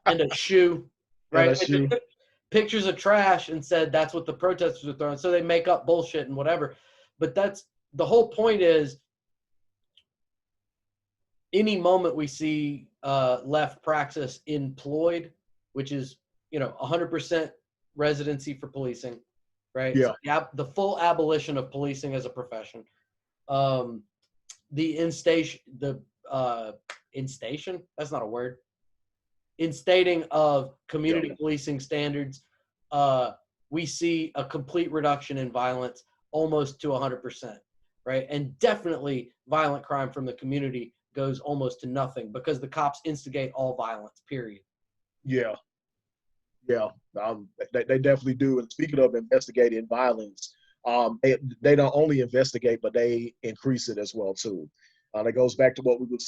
and a shoe, And right? a shoe. They took pictures of trash and said that's what the protesters are throwing. So they make up bullshit and whatever. But that's the whole point is any moment we see left praxis employed, which is, 100% residency for policing, right? Yeah. So the full abolition of policing as a profession. The instation, that's not a word. Instating of community policing standards, we see a complete reduction in violence almost to 100%, right? And definitely violent crime from the community goes almost to nothing because the cops instigate all violence, period. Yeah. Yeah. They definitely do. And speaking of investigating violence, they don't only investigate, but they increase it as well too. That goes back to what we were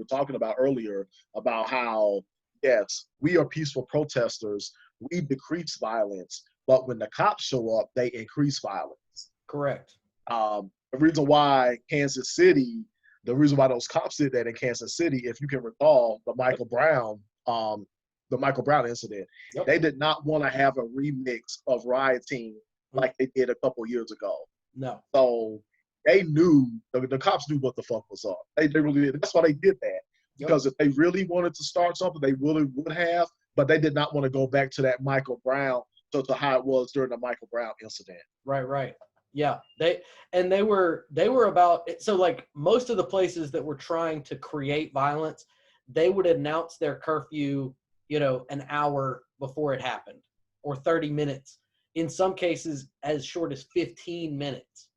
talking about earlier about how, yes, we are peaceful protesters. We decrease violence, but when the cops show up, they increase violence. Correct. The reason why those cops did that in Kansas City, if you can recall, the Michael Brown incident, they did not want to have a remix of rioting like they did a couple years ago. No. So they knew, the cops knew what the fuck was up. They really did. That's why they did that. Because if they really wanted to start something, they really would have, but they did not want to go back to that Michael Brown, to how it was during the Michael Brown incident. Right. Yeah. They were about, so like most of the places that were trying to create violence, they would announce their curfew, an hour before it happened, or 30 minutes. In some cases, as short as 15 minutes.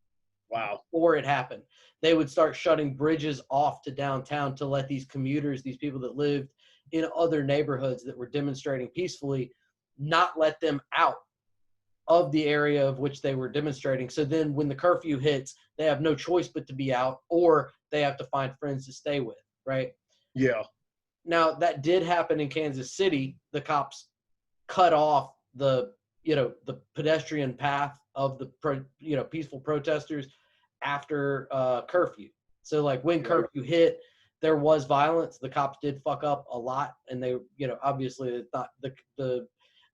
Wow. Before it happened. They would start shutting bridges off to downtown to let these commuters, these people that lived in other neighborhoods that were demonstrating peacefully, not let them out of the area of which they were demonstrating. So then when the curfew hits, they have no choice but to be out, or they have to find friends to stay with, right? Yeah. Now, that did happen in Kansas City. The cops cut off the pedestrian path of the peaceful protesters after curfew. So like when curfew hit, there was violence. The cops did fuck up a lot, and they, obviously it's not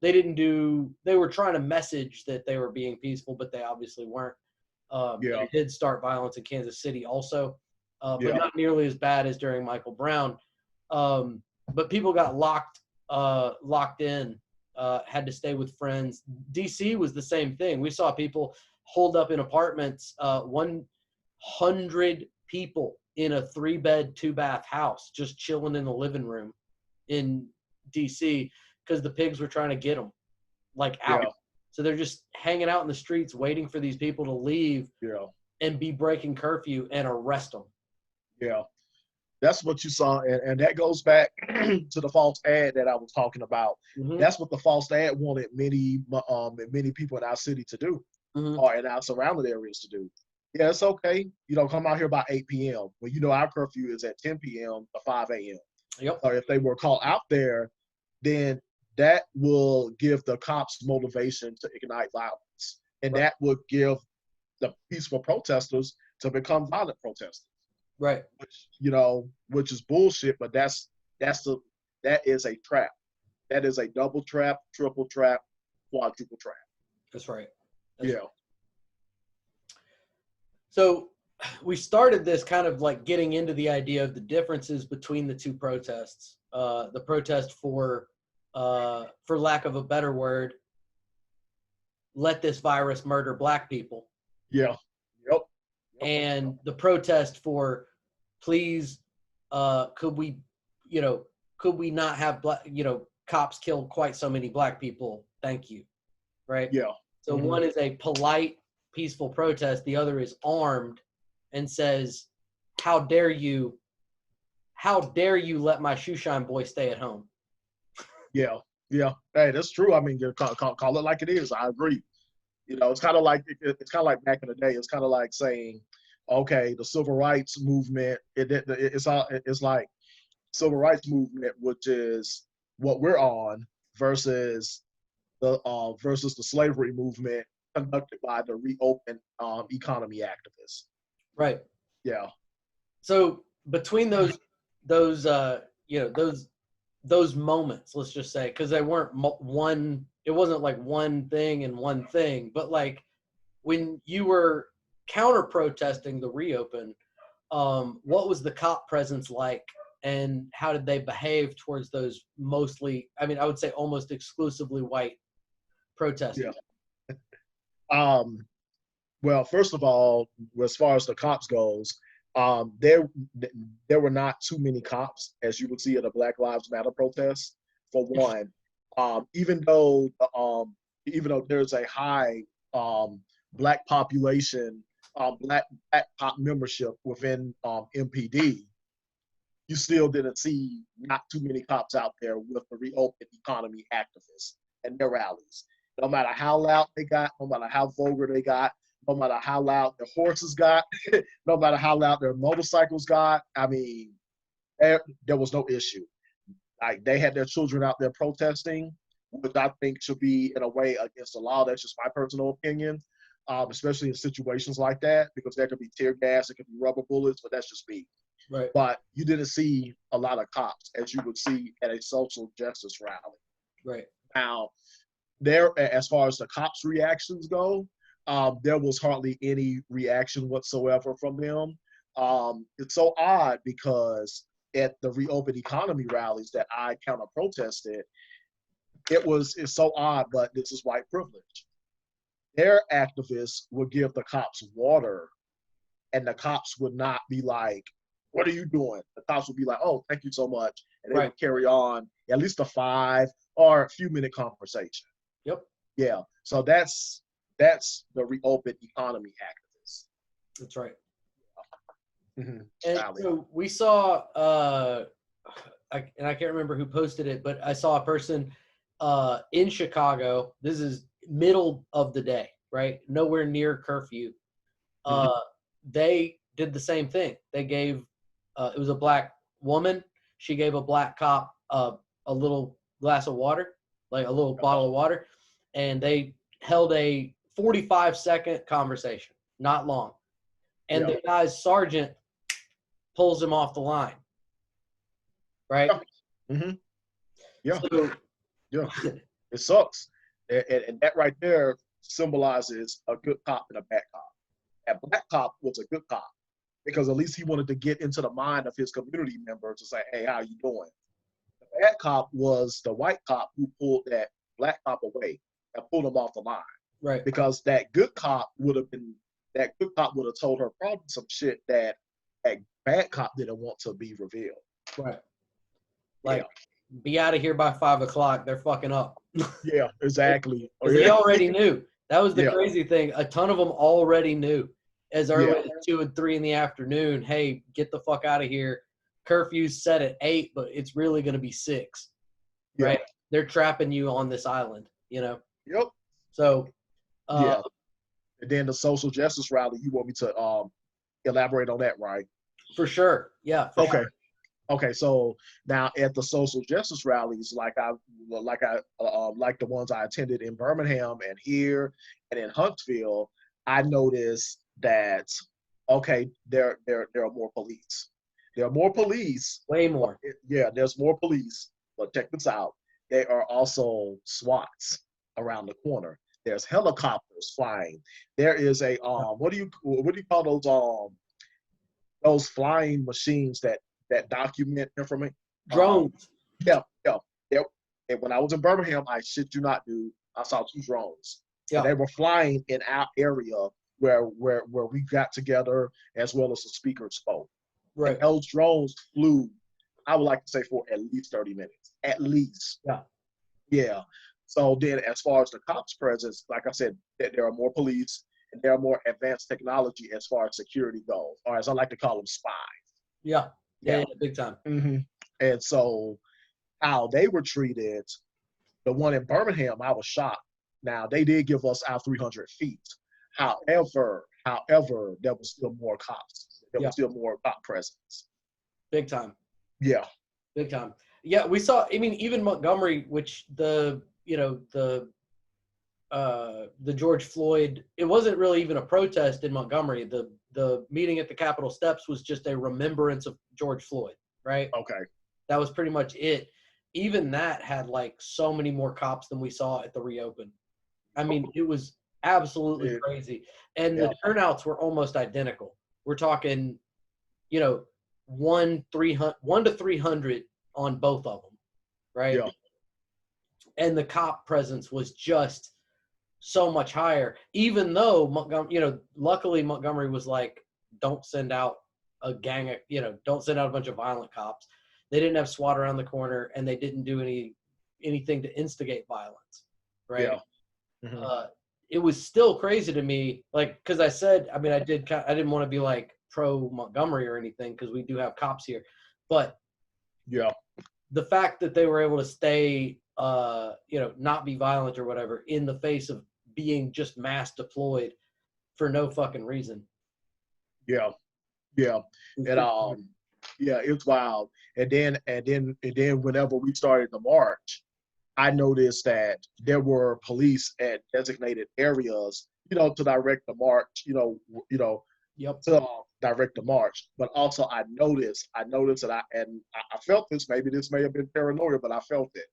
they were trying to message that they were being peaceful, but they obviously weren't. They did start violence in Kansas City also, but not nearly as bad as during Michael Brown. But people got locked in, had to stay with friends. DC was the same thing. We saw people holed up in apartments, 100 people in a 3-bed, 2-bath house, just chilling in the living room in DC because the pigs were trying to get them out. Yeah. So they're just hanging out in the streets waiting for these people to leave and be breaking curfew and arrest them. Yeah. That's what you saw, and that goes back to the false ad that I was talking about. Mm-hmm. That's what the false ad wanted many people in our city to do, or in our surrounding areas to do. Yeah, it's okay. Come out here by 8 p.m. When our curfew is at 10 p.m. to 5 a.m. Yep. Or if they were called out there, then that will give the cops motivation to ignite violence, and that would give the peaceful protesters to become violent protesters. Right. Which is bullshit, but that is a trap. That is a double trap, triple trap, quadruple trap. That's right. Right. So we started this kind of like getting into the idea of the differences between the two protests. The protest for lack of a better word, let this virus murder black people. Yeah. Yep. And the protest for, please, could we not have cops kill quite so many black people? Thank you. Right. Yeah. So one is a polite, peaceful protest. The other is armed and says, how dare you let my shoeshine boy stay at home? Yeah. Hey, that's true. I mean, call it like it is. I agree. You know, it's kind of like back in the day. It's kind of like saying, okay, the civil rights movement. It's like civil rights movement, which is what we're on, versus the slavery movement conducted by the reopen economy activists. Right. Yeah. So between those moments, let's just say, because they weren't one, it wasn't like one thing and one thing, but like when you were counter protesting the reopen, what was the cop presence like, and how did they behave towards those mostly, I mean, I would say almost exclusively white protesters? Yeah. Well, first of all, as far as the cops goes, there were not too many cops as you would see at a Black Lives Matter protest. For one, even though there's a high black population, black cop membership within MPD, you still didn't see not too many cops out there with the reopen economy activists and their rallies. No matter how loud they got, no matter how vulgar they got, no matter how loud their horses got, no matter how loud their motorcycles got, I mean, there was no issue. Like, they had their children out there protesting, which I think should be in a way against the law. That's just my personal opinion, especially in situations like that, because there could be tear gas, it could be rubber bullets, but that's just me. Right. But you didn't see a lot of cops as you would see at a social justice rally. Right. Now, there, as far as the cops' reactions go, there was hardly any reaction whatsoever from them. It's so odd because at the reopen economy rallies that I counter protested, it's so odd, but this is white privilege. Their activists would give the cops water, and the cops would not be like, "What are you doing?" The cops would be like, "Oh, thank you so much," and they would carry on at least a 5 or a few minute conversation. Yep. Yeah. So that's the reopen economy activists. That's right. Mm-hmm. And so we saw, I can't remember who posted it, but I saw a person in Chicago. This is middle of the day, right? Nowhere near curfew. They did the same thing. They gave, it was a black woman. She gave a black cop a little glass of water, like a little bottle of water, and they held a 45-second conversation, not long. And the guy's sergeant pulls him off the line, right? Mm-hmm. Yeah. So, yeah. It sucks. And that right there symbolizes a good cop and a bad cop. That black cop was a good cop because at least he wanted to get into the mind of his community members to say, "Hey, how you doing?" The bad cop was the white cop who pulled that black cop away and pulled him off the line. Right. Because that good cop would have told her probably some shit that bad cop didn't want to be revealed. Right. Like, be out of here by 5 o'clock. They're fucking up. Yeah, exactly. They already knew. That was the crazy thing. A ton of them already knew as early as 2 and 3 in the afternoon. Hey, get the fuck out of here. Curfew's set at 8, but it's really going to be 6. Right? They're trapping you on this island, you know? Yep. So, and then the social justice rally, you want me to elaborate on that, right? For sure. Yeah. For sure. Okay, so now at the social justice rallies, like the ones I attended in Birmingham and here and in Huntsville, I noticed that there are more police. There are more police. Way more. There's more police. But check this out. There are also SWATs around the corner. There's helicopters flying. There is a what do you call those flying machines that document information? Drones. Yeah. And when I was in Birmingham, I shit you not, dude, I saw 2 drones. Yeah. They were flying in our area where we got together, as well as the speaker spoke. Right. And those drones flew, I would like to say, for at least 30 minutes. At least. Yeah. Yeah. So then, as far as the cops' presence, like I said, there are more police and there are more advanced technology as far as security goes, or as I like to call them, spies. Yeah, big time. Mm-hmm. And so, how they were treated, the one in Birmingham, I was shocked Now they did give us our 300 feet. However, there was still more cops. There Yeah. was still more cop presence. Big time. Yeah. Big time. Yeah, we saw. I mean, even Montgomery, which the George Floyd. It wasn't really even a protest in Montgomery. The meeting at the Capitol steps was just a remembrance of George Floyd. Right. Okay. That was pretty much it. Even that had like so many more cops than we saw at the reopen. I mean, it was absolutely Yeah. crazy, and Yeah. the turnouts were almost identical. We're talking, 1 to 300 on both of them, right? Yeah. And the cop presence was just so much higher, even though Montgomery, luckily Montgomery was like, don't send out a gang of, don't send out a bunch of violent cops. They didn't have SWAT around the corner, and they didn't do anything to instigate violence, right? Yeah. Mm-hmm. It was still crazy to me, like, because I said, I mean, I didn't want to be like pro Montgomery or anything because we do have cops here, but yeah, the fact that they were able to stay, not be violent or whatever in the face of being just mass deployed for no fucking reason. Yeah. And yeah, it's wild. And then whenever we started the march, I noticed that there were police at designated areas, to direct the march, Yep. to direct the march. But also I noticed that I felt this, maybe this may have been paranoia, but I felt it.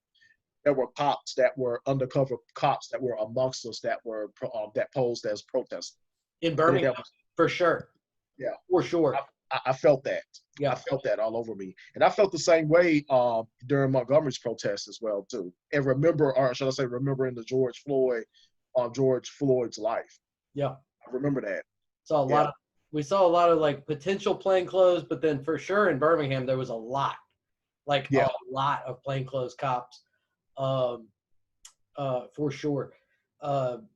There were cops that were undercover cops that were amongst us that were that posed as protesters. In Birmingham, for sure. Yeah. For sure. I felt that. Yeah. I felt that all over me. And I felt the same way during Montgomery's protest as well, too. And remembering the George Floyd's life. Yeah. I remember that. We saw a lot of like potential plainclothes, but then for sure in Birmingham there was a lot of plainclothes cops, for sure. And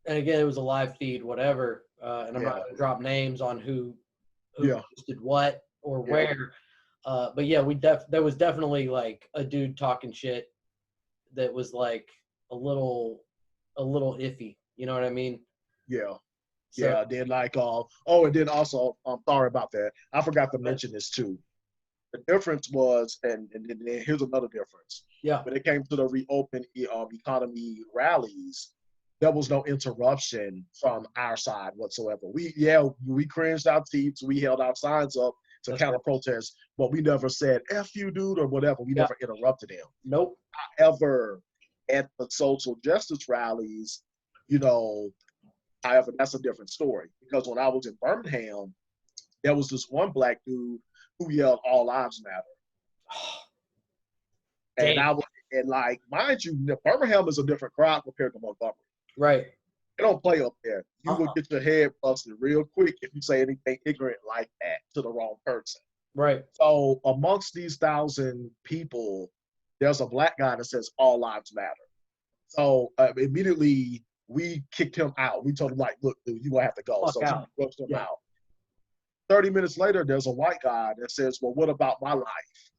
again, it was a live feed, whatever. And I'm not going to drop names on who posted what or where. But yeah, there was definitely like a dude talking shit that was like a little iffy. You know what I mean? Yeah. So, yeah. Then and then also, I'm sorry about that. I forgot to mention this too. The difference was, and here's another difference. Yeah. When it came to the reopen economy rallies, there was no interruption from our side whatsoever. We cringed our teeth, we held our signs up to counter protest, but we never said "F you, dude" or whatever. We never interrupted them. Nope. However, at the social justice rallies, however, that's a different story. Because when I was in Birmingham, there was this one black dude who yelled "All lives matter." And mind you, Birmingham is a different crowd compared to Montgomery. Right. They don't play up there. You will get your head busted real quick if you say anything ignorant like that to the wrong person. Right. So amongst these 1,000 people, there's a black guy that says "All lives matter." So immediately we kicked him out. We told him, like, "Look, dude, you're going to have to go." So we pushed him out. 30 minutes later, there's a white guy that says, "Well, what about my life?"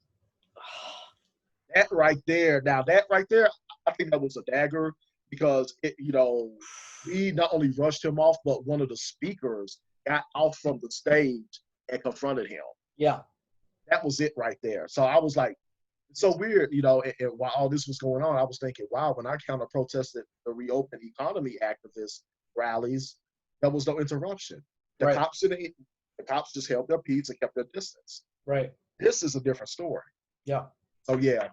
That right there, I think that was a dagger because, we not only rushed him off, but one of the speakers got off from the stage and confronted him. Yeah. That was it right there. So I was like, it's so weird, and while all this was going on, I was thinking, wow, when I counter protested the reopen economy activist rallies, there was no interruption. The cops just held their peace and kept their distance. Right. This is a different story. Yeah. So yeah,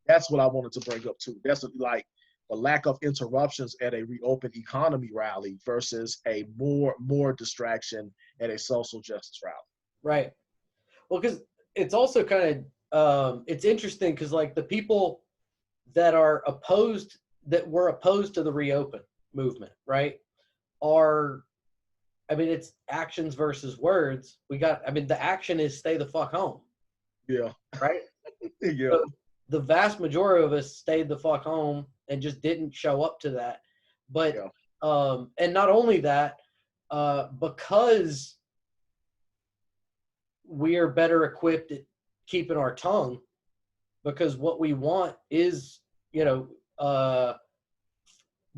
that's what I wanted to bring up too. That's like the lack of interruptions at a reopen economy rally versus a more distraction at a social justice rally. Right. Well, because it's also kind of it's interesting because like the people that were opposed to the reopen movement, right, it's actions versus words. The action is stay the fuck home. Yeah. Right? Yeah. So the vast majority of us stayed the fuck home and just didn't show up to that. But and not only that, because we are better equipped at keeping our tongue, because what we want is,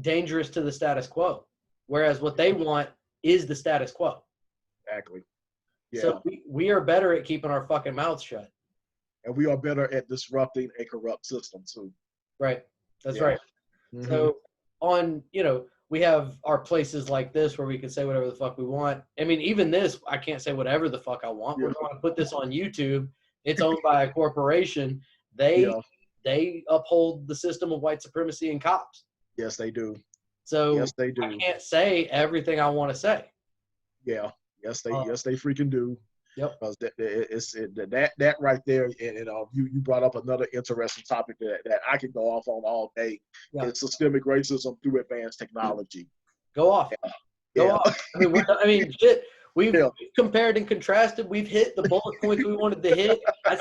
dangerous to the status quo, whereas what they want is the status quo. Exactly. Yeah. So we are better at keeping our fucking mouths shut. And we are better at disrupting a corrupt system too. Right. That's Yeah. right. Mhm. So on, we have our places like this where we can say whatever the fuck we want. I mean, even this, I can't say whatever the fuck I want. Yeah. We're going to put this on YouTube. It's owned by a corporation. They uphold the system of white supremacy and cops. Yes, they do. So Yes, they do. I can't say everything I want to say. Yeah. Yes, they freaking do. Yep. Because that right there, and you brought up another interesting topic that I could go off on all day. Yeah. It's systemic racism through advanced technology. Go off. Go off. I mean, shit. We've compared and contrasted. We've hit the bullet points we wanted to hit. I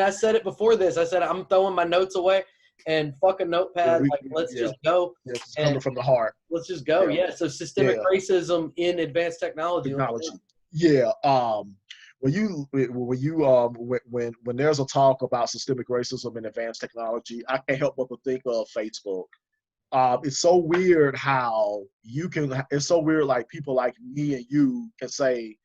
said it before this. I said I'm throwing my notes away and fucking notepad. Let's just go. It's coming from the heart. Let's just go. Yeah. So systemic racism in advanced technology. Yeah. When there's a talk about systemic racism in advanced technology, I can't help but to think of Facebook. It's so weird how it's so weird, like people like me and you can say,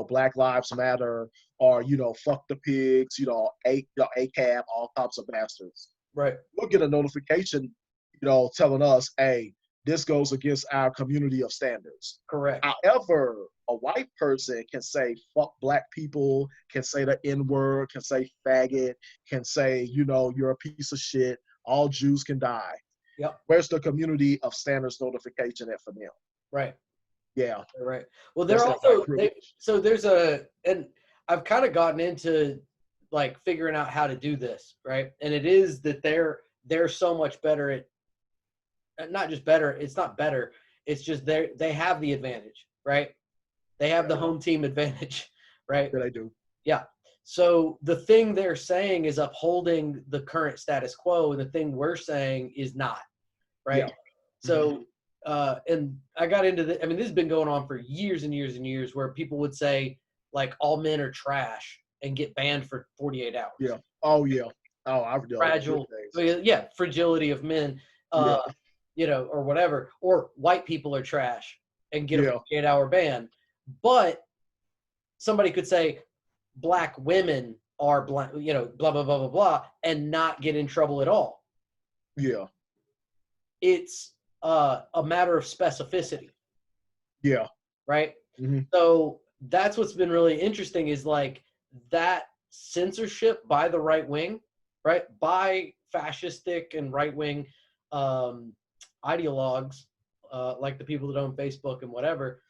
Black Lives Matter, or, fuck the pigs, ACAB, all types of bastards. Right. We'll get a notification, telling us, hey, this goes against our community of standards. Correct. However, a white person can say fuck black people, can say the N-word, can say faggot, can say, you're a piece of shit. All Jews can die. Yep. Where's the community of standards notification at for them? Right. Yeah. Right. Well, they're also so there's and I've kind of gotten into like figuring out how to do this, right? And it is that they're so much better at, not just better. It's not better. It's just they have the advantage, right? They have the home team advantage, right? That I do. Yeah. So the thing they're saying is upholding the current status quo, and the thing we're saying is not, right? Yeah. So, and I got into this has been going on for years and years and years, where people would say, like, all men are trash and get banned for 48 hours. Yeah. Oh, yeah. Oh, I've fragile. Yeah, fragility of men, or whatever. Or white people are trash and get a 48-hour ban. But somebody could say, Black women are blah, blah, blah, blah, blah, and not get in trouble at all. Yeah. It's a matter of specificity. Yeah. Right? Mm-hmm. So that's what's been really interesting is like that censorship by the right wing, right? By fascistic and right wing ideologues, like the people that own Facebook and whatever,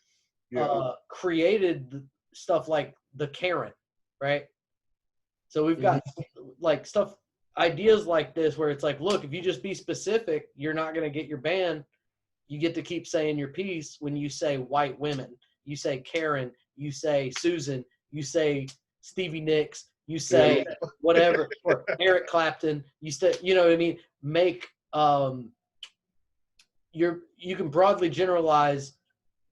created stuff like the Karen. Right. So we've got like ideas like this where it's like, look, if you just be specific, you're not going to get your ban. You get to keep saying your piece when you say white women, you say Karen, you say Susan, you say Stevie Nicks, you say whatever, or Eric Clapton, you say, what I mean? Make, you can broadly generalize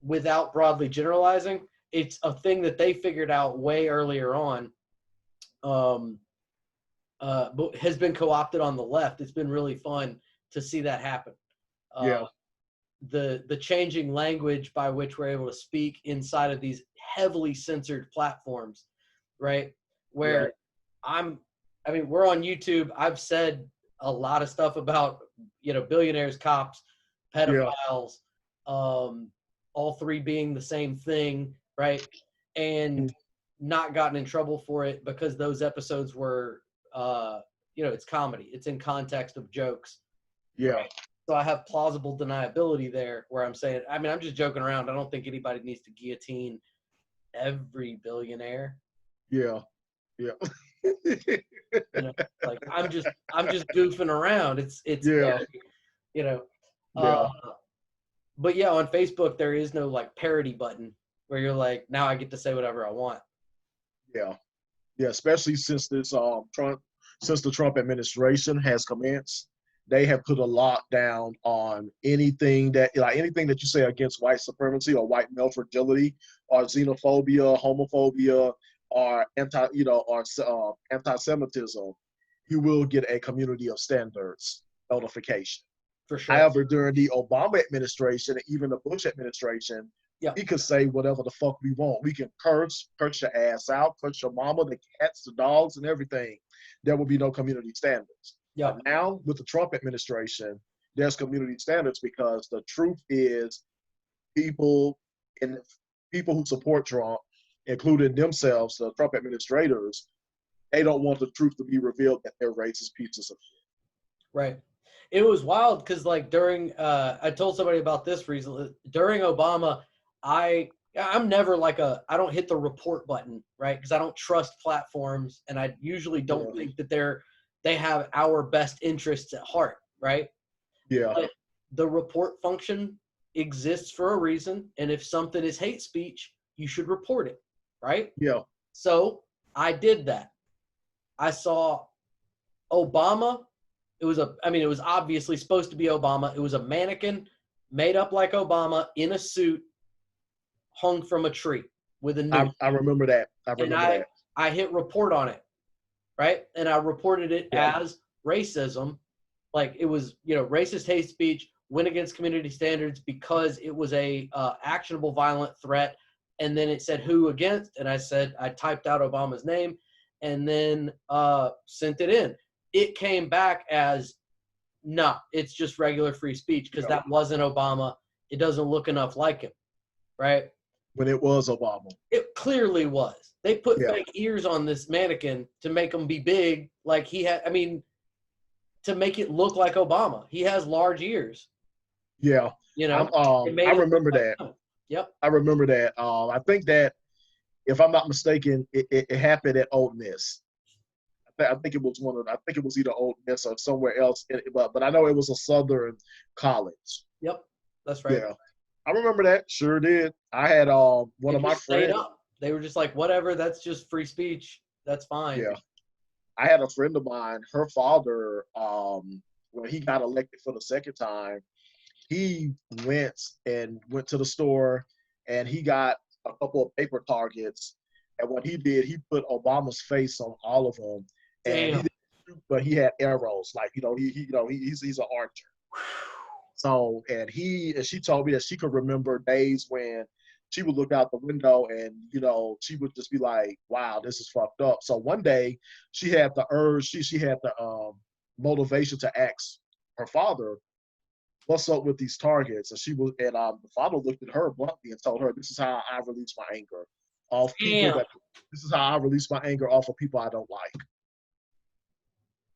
without broadly generalizing. It's a thing that they figured out way earlier on, but has been co-opted on the left. It's been really fun to see that happen. The changing language by which we're able to speak inside of these heavily censored platforms, right? Where we're on YouTube. I've said a lot of stuff about, billionaires, cops, pedophiles, all three being the same thing. Right. And not gotten in trouble for it because those episodes were, it's comedy. It's in context of jokes. Yeah. Right? So I have plausible deniability there where I'm saying, I'm just joking around. I don't think anybody needs to guillotine every billionaire. Yeah. Yeah. Like I'm just goofing around. But yeah, on Facebook, there is no like parody button where you're like, now I get to say whatever I want. Yeah. Yeah. Especially since this since the Trump administration has commenced, they have put a lockdown on anything that you say against white supremacy or white male fragility or xenophobia, homophobia, or anti-Semitism. You will get a community of standards. notification. For sure. However, during the Obama administration and even the Bush administration, Yeah. we could say whatever the fuck we want. We can curse your ass out, curse your mama, the cats, the dogs, and everything. There will be no community standards. Yeah. But now with the Trump administration, there's community standards because the truth is people who support Trump, including themselves, the Trump administrators, they don't want the truth to be revealed that they're racist pieces of shit. Right. It was wild because like during I told somebody about this recently. During Obama, I'm never like I don't hit the report button, right? Because I don't trust platforms and I usually don't think that they have our best interests at heart, right? Yeah. But the report function exists for a reason, and if something is hate speech, you should report it, right? Yeah. So I did that. I saw Obama. It was obviously supposed to be Obama. It was a mannequin made up like Obama in a suit hung from a tree with a noose. I remember that. I hit report on it, right? And I reported it as racism. Like it was, racist hate speech, went against community standards because it was a actionable violent threat. And then it said who against, and I typed out Obama's name and then sent it in. It came back as, no, it's just regular free speech because that wasn't Obama. It doesn't look enough like him, right? When it was Obama. It clearly was. They put fake ears on this mannequin to make him be big like he had, to make it look like Obama. He has large ears. Yeah. I remember that. Yep. I remember that. I think that, if I'm not mistaken, it happened at Ole Miss. I think it was either Ole Miss or somewhere else, but I know it was a Southern college. Yep, that's right. Yeah, I remember that. Sure did. I had one of my friends. They were just like, whatever. That's just free speech. That's fine. Yeah, I had a friend of mine. Her father, when he got elected for the second time, he went to the store and he got a couple of paper targets. And what he did, he put Obama's face on all of them. And he didn't shoot, but he had arrows, like he's an archer. So and she told me that she could remember days when she would look out the window and she would just be like, "Wow, this is fucked up." So one day she had the urge, she had the motivation to ask her father, "What's up with these targets?" And the father looked at her bluntly and told her, "This is how I release my anger off people. This is how I release my anger off of people I don't like."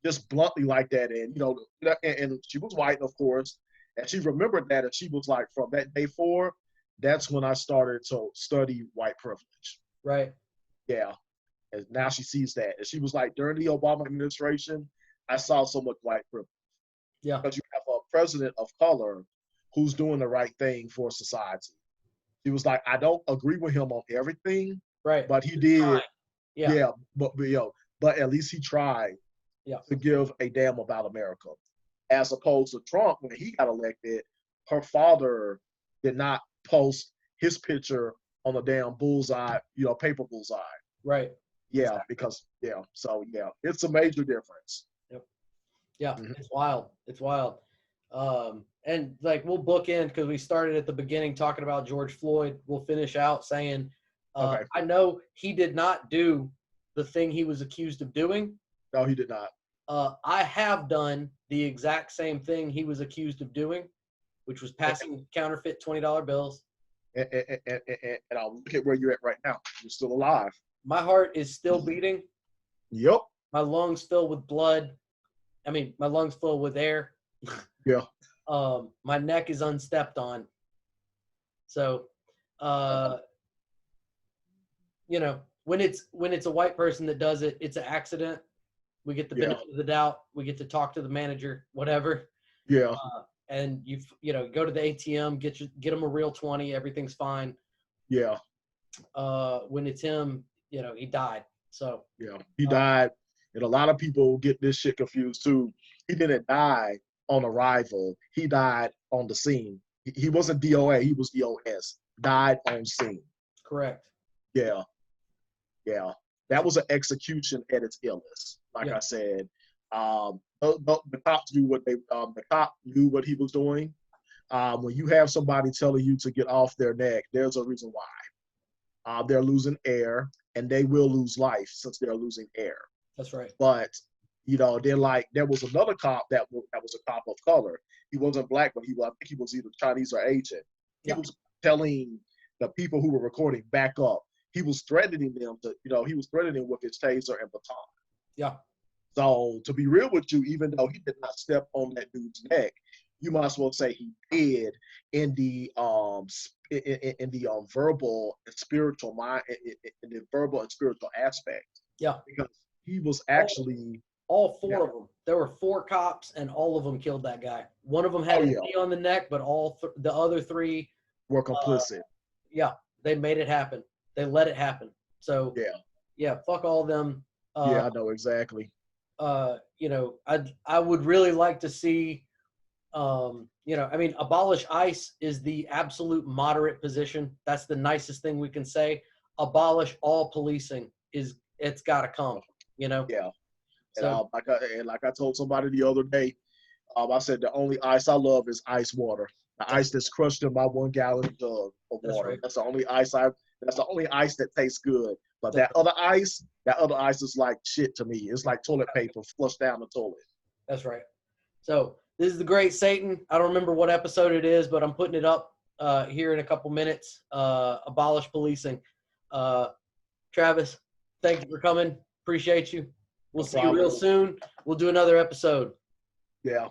Just bluntly like that, and she was white, of course, and she remembered that, and she was like, from that day forward, that's when I started to study white privilege. Right. Yeah, and now she sees that, and she was like, during the Obama administration, I saw so much white privilege. Yeah, because you have a president of color who's doing the right thing for society. She was like, I don't agree with him on everything, right? But he did. Yeah. But at least he tried. To give a damn about America. As opposed to Trump, when he got elected, her father did not post his picture on a damn bullseye, paper bullseye. Right. Yeah, because it's a major difference. Yep. Yeah, It's wild. It's wild. And like we'll book in because we started at the beginning talking about George Floyd. We'll finish out saying, I know he did not do the thing he was accused of doing. No, he did not. I have done the exact same thing he was accused of doing, which was passing counterfeit $20 bills. And I'll look at where you're at right now. You're still alive. My heart is still beating. Yep. My lungs filled with blood. My lungs filled with air. Yeah. My neck is unstepped on. So, when it's a white person that does it, it's an accident. We get the benefit of the doubt. We get to talk to the manager, whatever. Yeah. And you go to the ATM, get them a real 20, everything's fine. Yeah. When it's him, he died. So yeah, he died, and a lot of people get this shit confused too. He didn't die on arrival. He died on the scene. He wasn't DOA. He was DOS. Died on scene. Correct. Yeah. Yeah. That was an execution at its illest. Like I said, The cops knew what the cop knew what he was doing. When you have somebody telling you to get off their neck, there's a reason why. They're losing air, and they will lose life since they're losing air. That's right. But they're like, there was another cop that was a cop of color. He wasn't black, but I think he was either Chinese or Asian. He was telling the people who were recording back up. He was threatening them he was threatening with his taser and baton. Yeah. So to be real with you, even though he did not step on that dude's neck, you might as well say he did in the verbal and spiritual mind, in the verbal and spiritual aspect. Yeah. Because he was actually all four of them. There were 4 cops, and all of them killed that guy. One of them had a knee on the neck, but the other 3 were complicit. They made it happen. They let it happen. So fuck all of them. I know exactly. I would really like to see, abolish ICE is the absolute moderate position. That's the nicest thing we can say. Abolish all policing it's got to come. Yeah. So, like I told somebody the other day, I said the only ice I love is ice water. The ice that's crushed in my 1 gallon jug of water. Right. That's the only ice that tastes good. But that other ice is like shit to me. It's like toilet paper flushed down the toilet. That's right. So this is the Great Satan. I don't remember what episode it is, but I'm putting it up here in a couple minutes. Abolish policing. Travis, thank you for coming. Appreciate you. We'll see you real soon. We'll do another episode. Yeah.